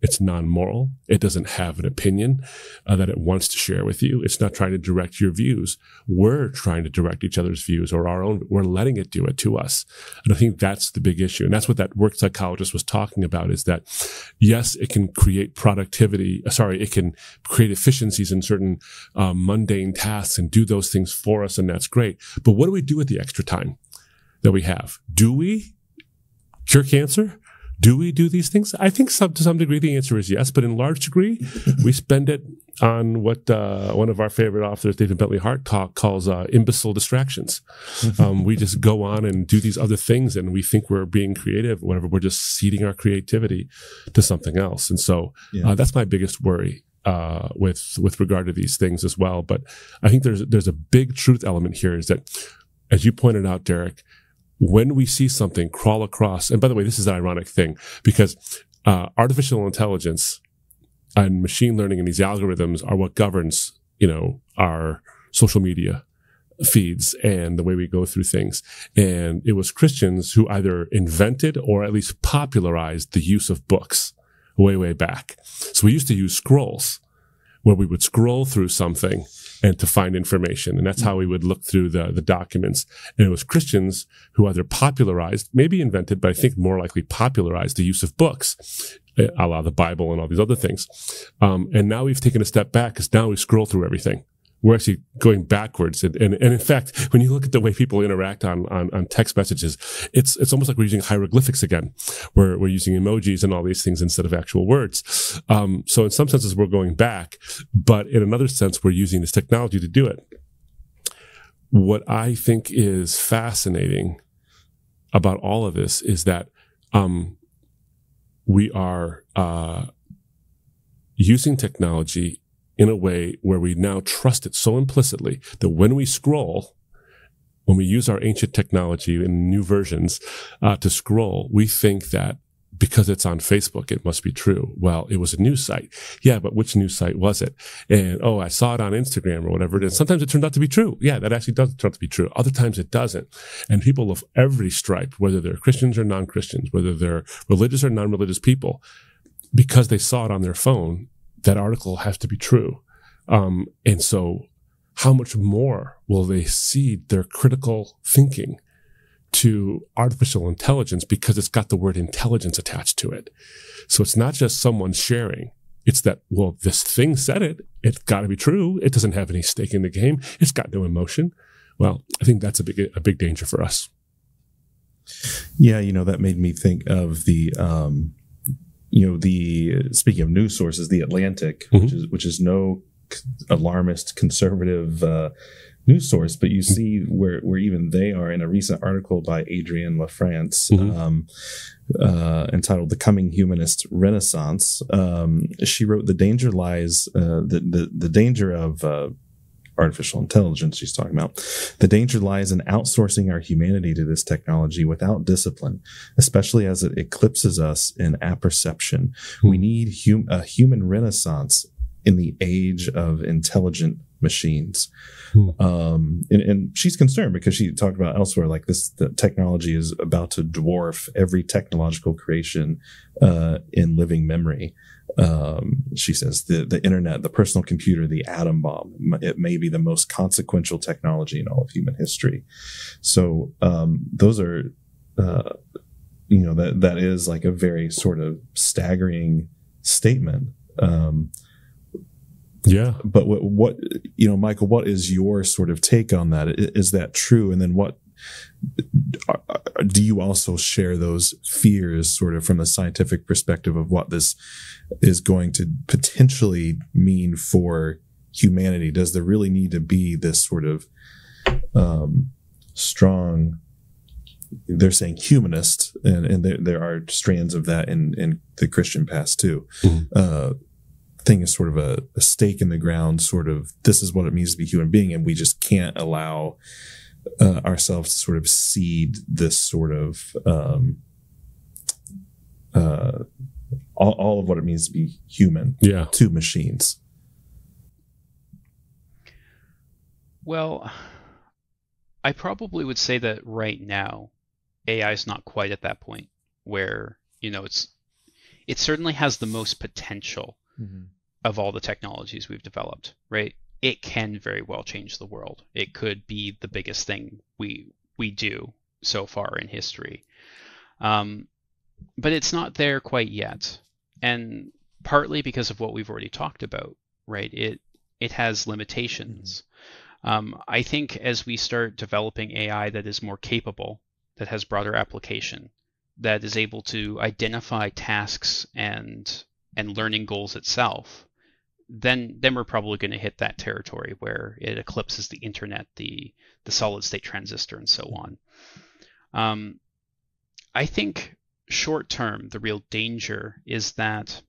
It's non-moral. It doesn't have an opinion that it wants to share with you. It's not trying to direct your views. We're trying to direct each other's views, or our own. We're letting it do it to us. And I think that's the big issue. And that's what that work psychologist was talking about, is that, yes, it can create it can create efficiencies in certain mundane tasks and do those things for us, and that's great. But what do we do with the extra time that we have? Do we cure cancer? Do we do these things? I think to some degree the answer is yes, but in large degree, we spend it on what one of our favorite authors, David Bentley Hart, calls imbecile distractions. We just go on and do these other things, and we think we're being creative, or whatever. We're just ceding our creativity to something else. And so that's my biggest worry with regard to these things as well. But I think there's a big truth element here, is that, as you pointed out, Derek, when we see something crawl across, and by the way, this is an ironic thing, because artificial intelligence and machine learning and these algorithms are what governs, our social media feeds and the way we go through things. And it was Christians who either invented or at least popularized the use of books way, way back. So we used to use scrolls, where we would scroll through something and to find information. And that's how we would look through the documents. And it was Christians who either popularized, maybe invented, but I think more likely popularized the use of books, a la the Bible and all these other things. And now we've taken a step back, because now we scroll through everything. We're actually going backwards. And in fact, when you look at the way people interact on text messages, it's almost like we're using hieroglyphics again. We're using emojis and all these things instead of actual words. So in some senses, we're going back, but in another sense, we're using this technology to do it. What I think is fascinating about all of this is that we are using technology in a way where we now trust it so implicitly that when we scroll, when we use our ancient technology in new versions to scroll, we think that because it's on Facebook, it must be true. Well, it was a news site. Yeah, but which news site was it? And, I saw it on Instagram or whatever it is. Sometimes it turned out to be true. Yeah, that actually does turn out to be true. Other times it doesn't. And people of every stripe, whether they're Christians or non-Christians, whether they're religious or non-religious people, because they saw it on their phone, that article has to be true. And so how much more will they cede their critical thinking to artificial intelligence because it's got the word intelligence attached to it? So it's not just someone sharing. It's that, well, this thing said it. It's got to be true. It doesn't have any stake in the game. It's got no emotion. Well, I think that's a big danger for us. Yeah, that made me think of the speaking of news sources, the Atlantic, which is no alarmist conservative news source, but you see where even they are. In a recent article by Adrienne LaFrance, entitled "The Coming Humanist Renaissance," she wrote, "The danger lies the danger of artificial intelligence she's talking about. The danger lies in outsourcing our humanity to this technology without discipline, especially as it eclipses us in apperception. We need a human renaissance in the age of intelligent machines. And she's concerned because she talked about elsewhere, like the technology is about to dwarf every technological creation in living memory. She says the internet, the personal computer, the atom bomb, it may be the most consequential technology in all of human history. So those are, that is like a very sort of staggering statement. Yeah. But what Michael, what is your sort of take on that? Is that true? And then what do you also share those fears sort of from the scientific perspective of what this is going to potentially mean for humanity? Does there really need to be this sort of strong, they're saying humanist, and there are strands of that in the Christian past too. Thing is sort of a stake in the ground, sort of, this is what it means to be a human being, and we just can't allow ourselves to sort of cede this sort of all of what it means to be human to machines. Well, I probably would say that right now AI is not quite at that point where, it certainly has the most potential of all the technologies we've developed, right? It can very well change the world. It could be the biggest thing we do so far in history. But it's not there quite yet. And partly because of what we've already talked about, right? It has limitations. I think as we start developing AI that is more capable, that has broader application, that is able to identify tasks and learning goals itself, then we're probably going to hit that territory where it eclipses the internet, the solid state transistor, and so on. I think short term, the real danger is that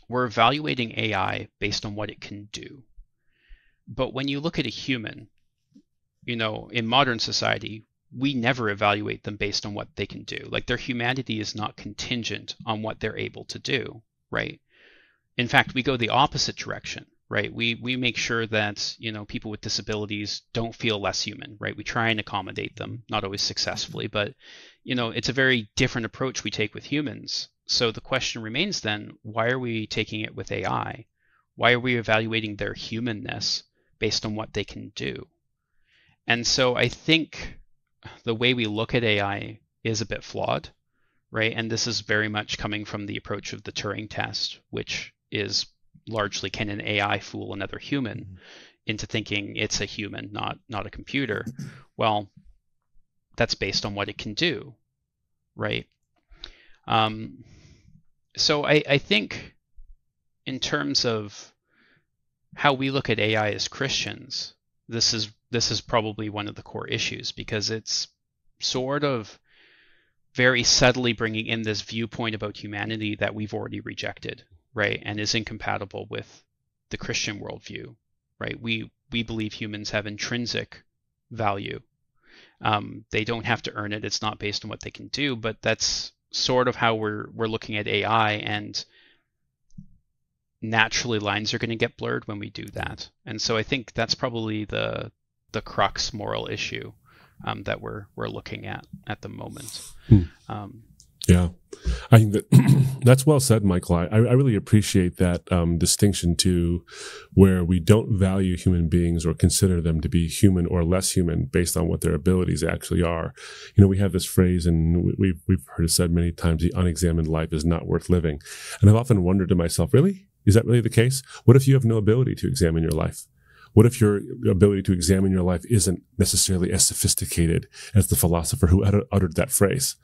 we're evaluating AI based on what it can do. But when you look at a human, in modern society, we never evaluate them based on what they can do. Like, their humanity is not contingent on what they're able to do, right? In fact, we go the opposite direction, right? We make sure that, people with disabilities don't feel less human, right? We try and accommodate them, not always successfully, but, it's a very different approach we take with humans. So the question remains then, why are we taking it with AI? Why are we evaluating their humanness based on what they can do? And so I think the way we look at AI is a bit flawed, right? And this is very much coming from the approach of the Turing test, which is largely, can an AI fool another human into thinking it's a human, not a computer? Well, that's based on what it can do, right? So I think in terms of how we look at AI as Christians, this is probably one of the core issues, because it's sort of very subtly bringing in this viewpoint about humanity that we've already rejected, right? And is incompatible with the Christian worldview, right? We believe humans have intrinsic value. They don't have to earn it. It's not based on what they can do, but that's sort of how we're looking at AI, and naturally lines are going to get blurred when we do that. And so I think that's probably the crux moral issue that we're looking at the moment. Yeah, I think that that's well said, Michael. I really appreciate that distinction too, where we don't value human beings or consider them to be human or less human based on what their abilities actually are. We have this phrase, and we've heard it said many times: the unexamined life is not worth living. And I've often wondered to myself, really? Is that really the case? What if you have no ability to examine your life? What if your ability to examine your life isn't necessarily as sophisticated as the philosopher who uttered that phrase?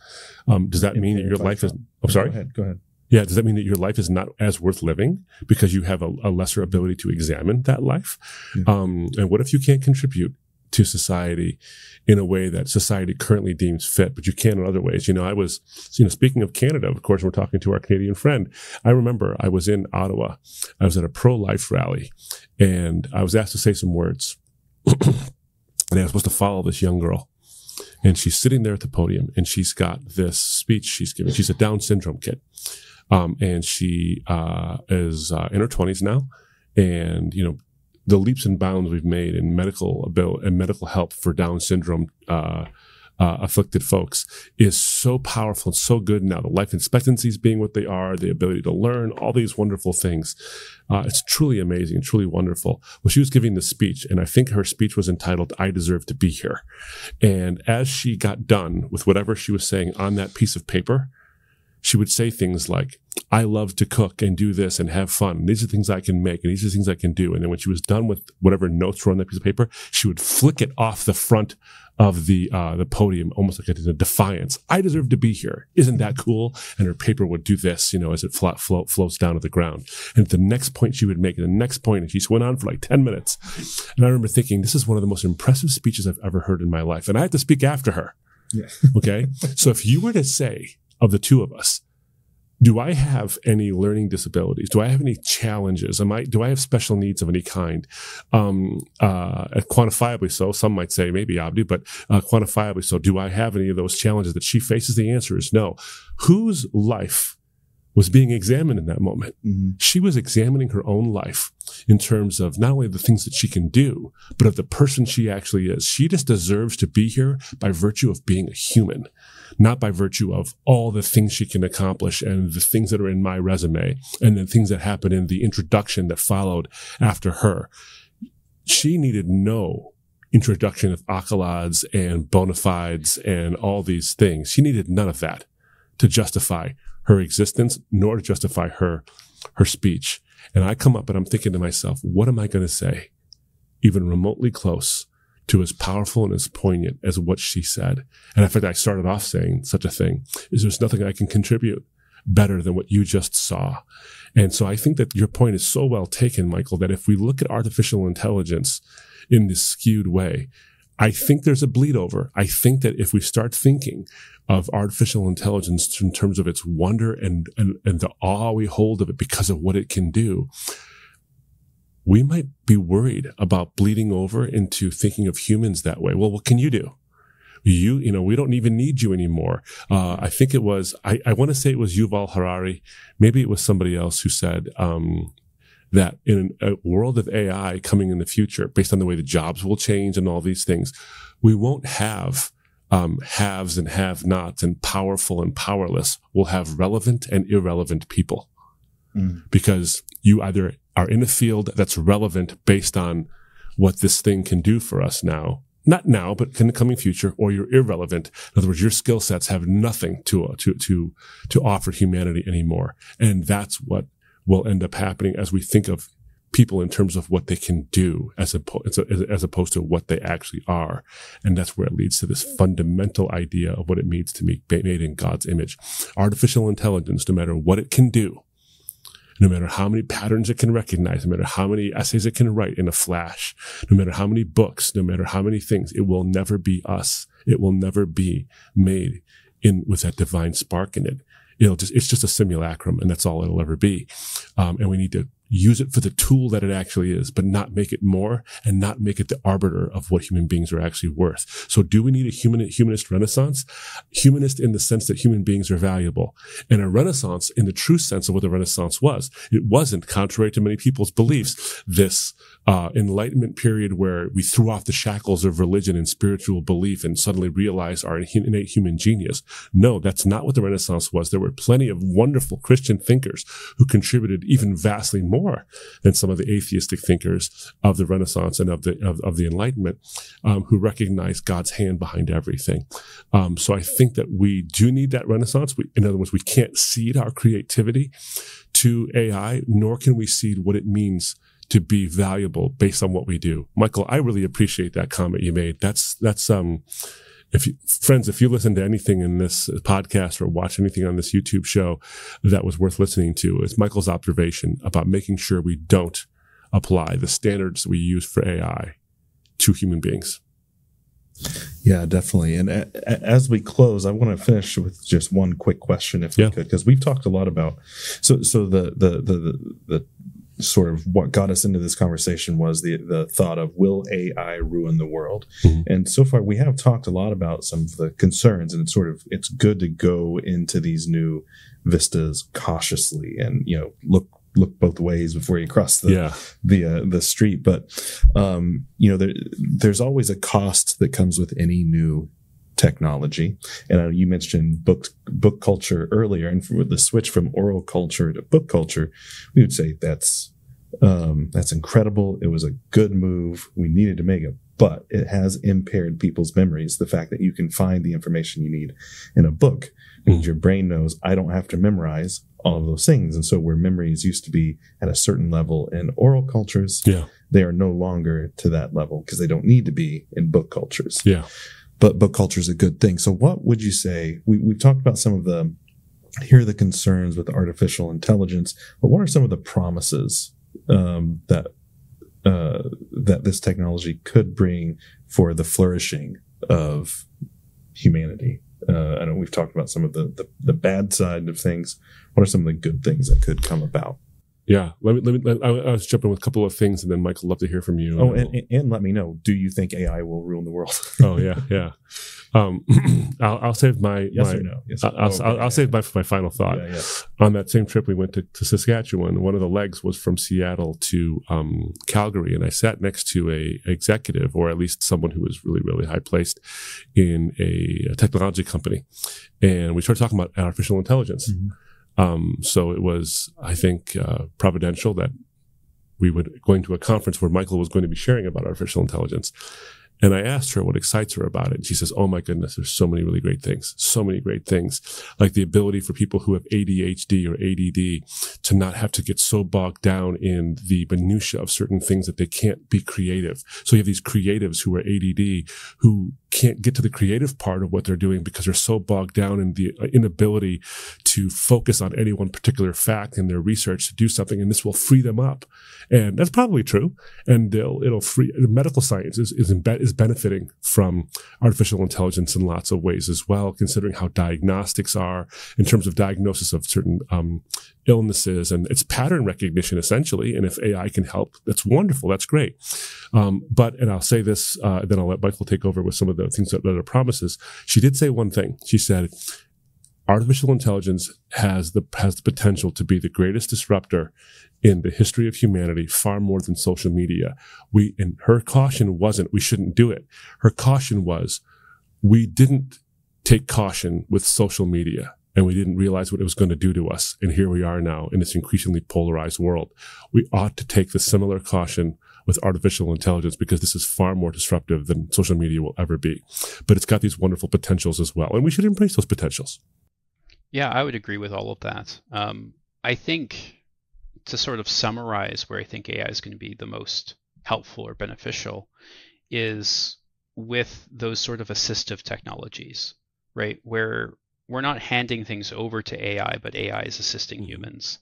Does that mean that your life is... I'm sorry? Go ahead. Yeah, does that mean that your life is not as worth living because you have a lesser ability to examine that life? Yeah. And what if you can't contribute to society in a way that society currently deems fit, but you can in other ways. I was, speaking of Canada, of course, we're talking to our Canadian friend. I remember I was in Ottawa. I was at a pro-life rally, and I was asked to say some words. And I was supposed to follow this young girl. And she's sitting there at the podium, and she's got this speech she's giving. She's a Down syndrome kid. And she is in her 20s now. And, the leaps and bounds we've made in medical help for Down syndrome afflicted folks is so powerful and so good now. The life expectancies being what they are, the ability to learn, all these wonderful things. It's truly amazing, truly wonderful. Well, she was giving this speech, and I think her speech was entitled, "I Deserve to Be Here." And as she got done with whatever she was saying on that piece of paper, she would say things like, "I love to cook and do this and have fun. These are things I can make, and these are things I can do." And then when she was done with whatever notes were on that piece of paper, she would flick it off the front of the podium, almost like a defiance. "I deserve to be here. Isn't that cool?" And her paper would do this, as it floats down to the ground. And the next point she would make, and the next point, and she went on for like 10 minutes. And I remember thinking, this is one of the most impressive speeches I've ever heard in my life. And I had to speak after her. Yeah. Okay. So if you were to say, of the two of us, do I have any learning disabilities? Do I have any challenges? Do I have special needs of any kind? Quantifiably so. Some might say maybe Abdu, but quantifiably so. Do I have any of those challenges that she faces? The answer is no. Whose life was being examined in that moment? Mm-hmm. She was examining her own life in terms of not only the things that she can do, but of the person she actually is. She just deserves to be here by virtue of being a human, not by virtue of all the things she can accomplish and the things that are in my resume and the things that happen in the introduction that followed after her. She needed no introduction of accolades and bona fides and all these things. She needed none of that to justify her existence, nor to justify her speech. And I come up and I'm thinking to myself, what am I going to say, even remotely close to as powerful and as poignant as what she said? And in fact, I started off saying such a thing, is there's nothing I can contribute better than what you just saw. And so I think that your point is so well taken, Michael, that if we look at artificial intelligence in this skewed way, I think there's a bleed over. I think that if we start thinking of artificial intelligence in terms of its wonder and the awe we hold of it because of what it can do, we might be worried about bleeding over into thinking of humans that way. Well, what can you do? We don't even need you anymore. I think it was, I want to say it was Yuval Harari. Maybe it was somebody else who said, that in a world of AI coming in the future, based on the way the jobs will change and all these things, we won't have haves and have-nots and powerful and powerless. We'll have relevant and irrelevant people. Because you either are in a field that's relevant based on what this thing can do for us now, not now, but in the coming future, or you're irrelevant. In other words, your skill sets have nothing to offer humanity anymore. And that's what will end up happening as we think of people in terms of what they can do as opposed to what they actually are. And that's where it leads to this fundamental idea of what it means to be made in God's image. Artificial intelligence, no matter what it can do, no matter how many patterns it can recognize, no matter how many essays it can write in a flash, no matter how many books, no matter how many things, it will never be us. It will never be made with that divine spark in it. It's just a simulacrum, and that's all it'll ever be. And we need to use it for the tool that it actually is, but not make it more and not make it the arbiter of what human beings are actually worth. So do we need a humanist renaissance? Humanist in the sense that human beings are valuable, and a renaissance in the true sense of what the Renaissance was. It wasn't, contrary to many people's beliefs, this enlightenment period where we threw off the shackles of religion and spiritual belief and suddenly realized our innate human genius. No, that's not what the Renaissance was. There were plenty of wonderful Christian thinkers who contributed even vastly more than some of the atheistic thinkers of the Renaissance and of the Enlightenment, who recognized God's hand behind everything. So I think that we do need that Renaissance. In other words, we can't cede our creativity to AI, nor can we cede what it means to be valuable based on what we do. Michael, I really appreciate that comment you made. That's if you listen to anything in this podcast or watch anything on this YouTube show that was worth listening to, it's Michael's observation about making sure we don't apply the standards we use for AI to human beings. Yeah, definitely. And as we close, I want to finish with just one quick question, if we could, because we've talked a lot about. So the sort of what got us into this conversation was the thought of, will AI ruin the world? Mm-hmm. And so far, we have talked a lot about some of the concerns, and it's good to go into these new vistas cautiously and look both ways before you cross the street. But there's always a cost that comes with any new technology. And you mentioned book culture earlier, and with the switch from oral culture to book culture, we would say that's incredible. It was a good move. We needed to make it, but it has impaired people's memories. The fact that you can find the information you need in a book means your brain knows, I don't have to memorize all of those things. And so where memories used to be at a certain level in oral cultures, they are no longer to that level because they don't need to be in book cultures. Yeah. But book culture is a good thing. So what would you say? We've talked about some of the concerns with artificial intelligence, but what are some of the promises that this technology could bring for the flourishing of humanity? I know we've talked about some of the bad side of things. What are some of the good things that could come about? Yeah, I was jumping with a couple of things, and then Michael, love to hear from you. Oh, and let me know. Do you think AI will ruin the world? Oh yeah. I'll save my yes or no. Yes. I'll save my final thought. Yeah. On that same trip, we went to Saskatchewan. One of the legs was from Seattle to Calgary, and I sat next to a executive, or at least someone who was really, really high placed in a technology company, and we started talking about artificial intelligence. Mm-hmm. So it was, I think, providential that we would going to a conference where Michael was going to be sharing about artificial intelligence. And I asked her what excites her about it. And she says, oh my goodness, there's so many really great things. So many great things. Like the ability for people who have ADHD or ADD to not have to get so bogged down in the minutia of certain things that they can't be creative. So you have these creatives who are ADD who can't get to the creative part of what they're doing because they're so bogged down in the inability to focus on any one particular fact in their research to do something. And this will free them up. And that's probably true. And it'll free, medical science is benefiting from artificial intelligence in lots of ways as well, considering how diagnostics are in terms of diagnosis of certain illnesses, and it's pattern recognition essentially. And if AI can help, that's wonderful. That's great. And I'll say this, then I'll let Michael take over with some of the things that are promises. She did say one thing. She said, artificial intelligence has the potential to be the greatest disruptor in the history of humanity, far more than social media. And her caution wasn't, we shouldn't do it. Her caution was, we didn't take caution with social media, and we didn't realize what it was going to do to us. And here we are now in this increasingly polarized world. We ought to take the similar caution with artificial intelligence, because this is far more disruptive than social media will ever be. But it's got these wonderful potentials as well, and we should embrace those potentials. Yeah, I would agree with all of that. I think, to sort of summarize where I think AI is going to be the most helpful or beneficial, is with those sort of assistive technologies, right? Where we're not handing things over to AI, but AI is assisting humans,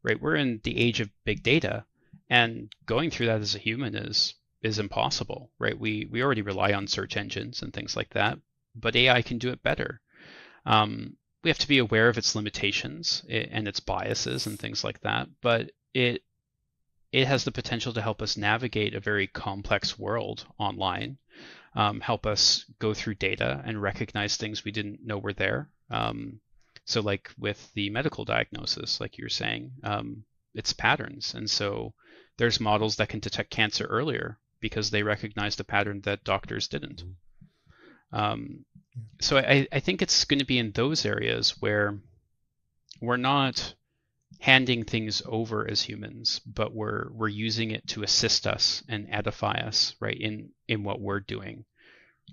right? We're in the age of big data, and going through that as a human is impossible, right? We already rely on search engines and things like that, but AI can do it better. We have to be aware of its limitations and its biases and things like that, but it has the potential to help us navigate a very complex world online, help us go through data and recognize things we didn't know were there. So like with the medical diagnosis, like you were saying, it's patterns. And so there's models that can detect cancer earlier because they recognized a pattern that doctors didn't. So I think it's going to be in those areas where we're not handing things over as humans, but we're using it to assist us and edify us, right, in what we're doing.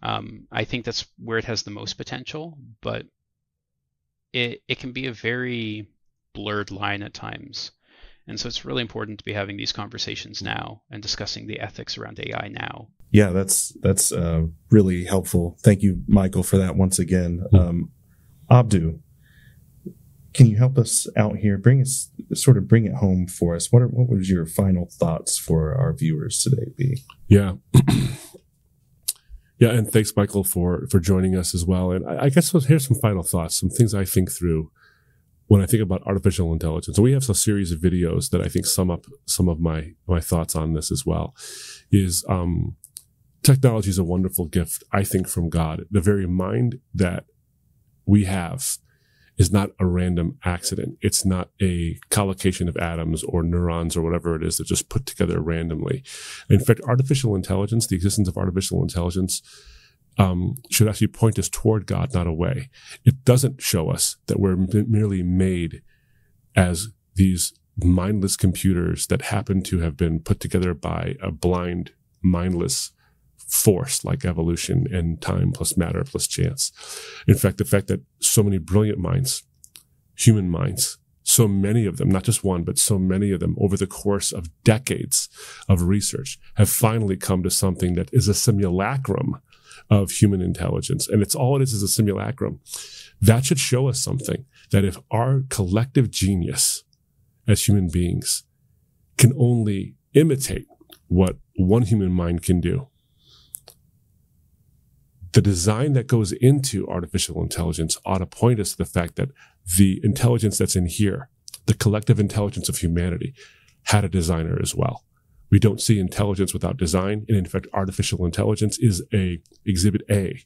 I think that's where it has the most potential, but it can be a very blurred line at times. And so it's really important to be having these conversations now and discussing the ethics around AI now. Yeah, that's really helpful. Thank you, Michael, for that once again. Abdu, can you help us out here? Bring it home for us. What was your final thoughts for our viewers today be? Yeah. Yeah, and thanks, Michael, for joining us as well. And I guess here's some final thoughts, some things I think through when I think about artificial intelligence. And we have a series of videos that I think sum up some of my thoughts on this as well. Is technology is a wonderful gift, I think, from God. The very mind that we have is not a random accident. It's not a collocation of atoms or neurons or whatever it is that just put together randomly. In fact, artificial intelligence, the existence of artificial intelligence, should actually point us toward God, not away. It doesn't show us that we're merely made as these mindless computers that happen to have been put together by a blind, mindless force like evolution and time plus matter plus chance. In fact, the fact that so many brilliant minds, human minds, so many of them, not just one, but so many of them over the course of decades of research have finally come to something that is a simulacrum of human intelligence. And it's all it is a simulacrum. That should show us something, that if our collective genius as human beings can only imitate what one human mind can do, the design that goes into artificial intelligence ought to point us to the fact that the intelligence that's in here, the collective intelligence of humanity, had a designer as well. We don't see intelligence without design. And in fact, artificial intelligence is exhibit A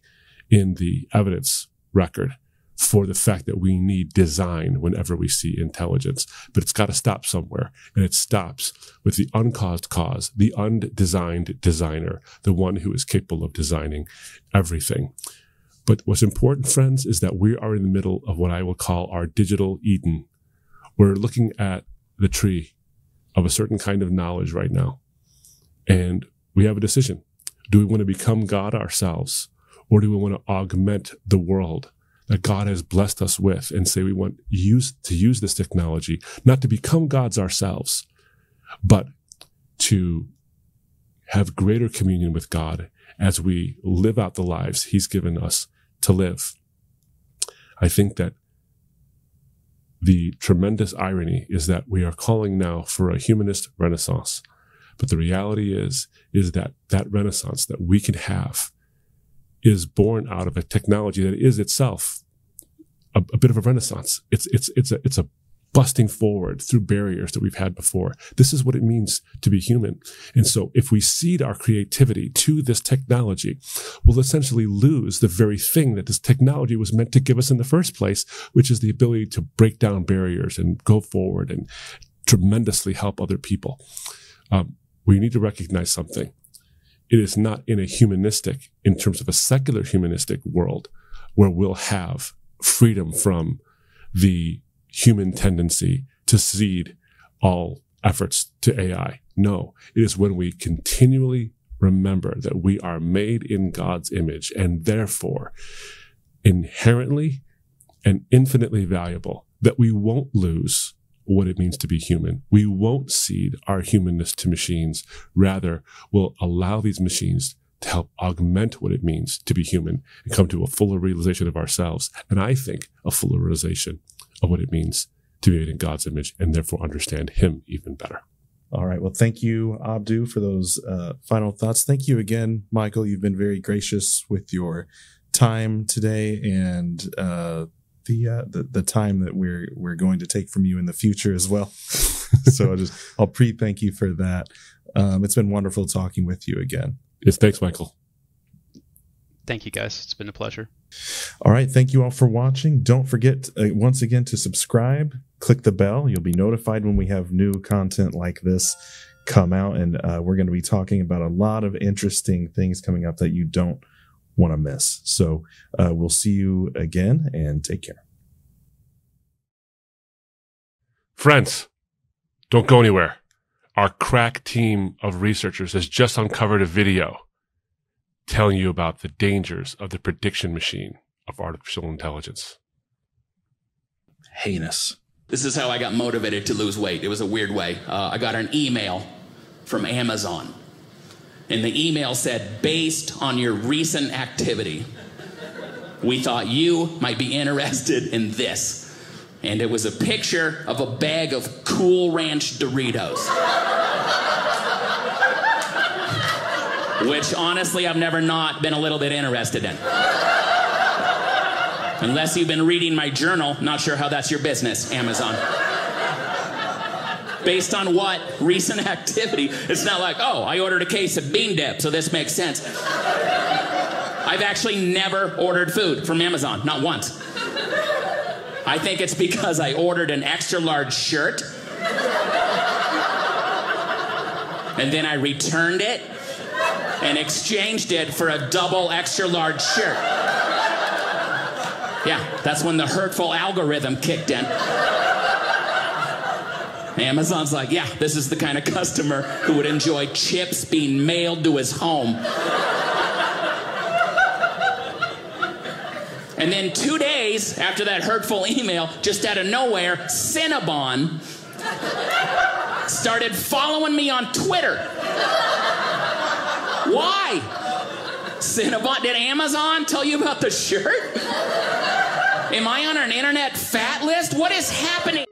in the evidence record for the fact that we need design whenever we see intelligence. But it's got to stop somewhere. And it stops with the uncaused cause, the undesigned designer, the one who is capable of designing everything. But what's important, friends, is that we are in the middle of what I will call our digital Eden. We're looking at the tree of a certain kind of knowledge right now. And we have a decision. Do we want to become God ourselves? Or do we want to augment the world that God has blessed us with and say we want to use this technology, not to become gods ourselves, but to have greater communion with God as we live out the lives he's given us to live? I think that the tremendous irony is that we are calling now for a humanist renaissance. But the reality is that that renaissance that we can have is born out of a technology that is itself a bit of a renaissance. It's a busting forward through barriers that we've had before. This is what it means to be human. And so if we cede our creativity to this technology, we'll essentially lose the very thing that this technology was meant to give us in the first place, which is the ability to break down barriers and go forward and tremendously help other people. We need to recognize something. It is not in terms of a secular humanistic world, where we'll have freedom from the human tendency to cede all efforts to AI. No, it is when we continually remember that we are made in God's image and therefore inherently and infinitely valuable, that we won't lose what it means to be human. We won't cede our humanness to machines. Rather, we'll allow these machines to help augment what it means to be human and come to a fuller realization of ourselves. And I think a fuller realization of what it means to be made in God's image and therefore understand him even better. All right. Well, thank you, Abdu, for those final thoughts. Thank you again, Michael. You've been very gracious with your time today and the time that we're going to take from you in the future as well. So I'll thank you for that. It's been wonderful talking with you again. Yes, thanks, Michael. Thank you, guys. It's been a pleasure. All right. Thank you all for watching. Don't forget once again to subscribe, click the bell. You'll be notified when we have new content like this come out. And we're going to be talking about a lot of interesting things coming up that you don't want to miss. So we'll see you again and take care. Friends, don't go anywhere. Our crack team of researchers has just uncovered a video telling you about the dangers of the prediction machine of artificial intelligence. Heinous. This is how I got motivated to lose weight. It was a weird way. I got an email from Amazon. And the email said, based on your recent activity, we thought you might be interested in this. And it was a picture of a bag of Cool Ranch Doritos. which honestly I've never not been a little bit interested in. Unless you've been reading my journal, not sure how that's your business, Amazon. Based on what recent activity? It's not like, oh, I ordered a case of bean dip, so this makes sense. I've actually never ordered food from Amazon, not once. I think it's because I ordered an extra large shirt, and then I returned it and exchanged it for a double extra large shirt. Yeah, that's when the hurtful algorithm kicked in. Amazon's like, yeah, this is the kind of customer who would enjoy chips being mailed to his home. And then 2 days after that hurtful email, just out of nowhere, Cinnabon started following me on Twitter. Why? Cinnabon, did Amazon tell you about the shirt? Am I on an internet fat list? What is happening?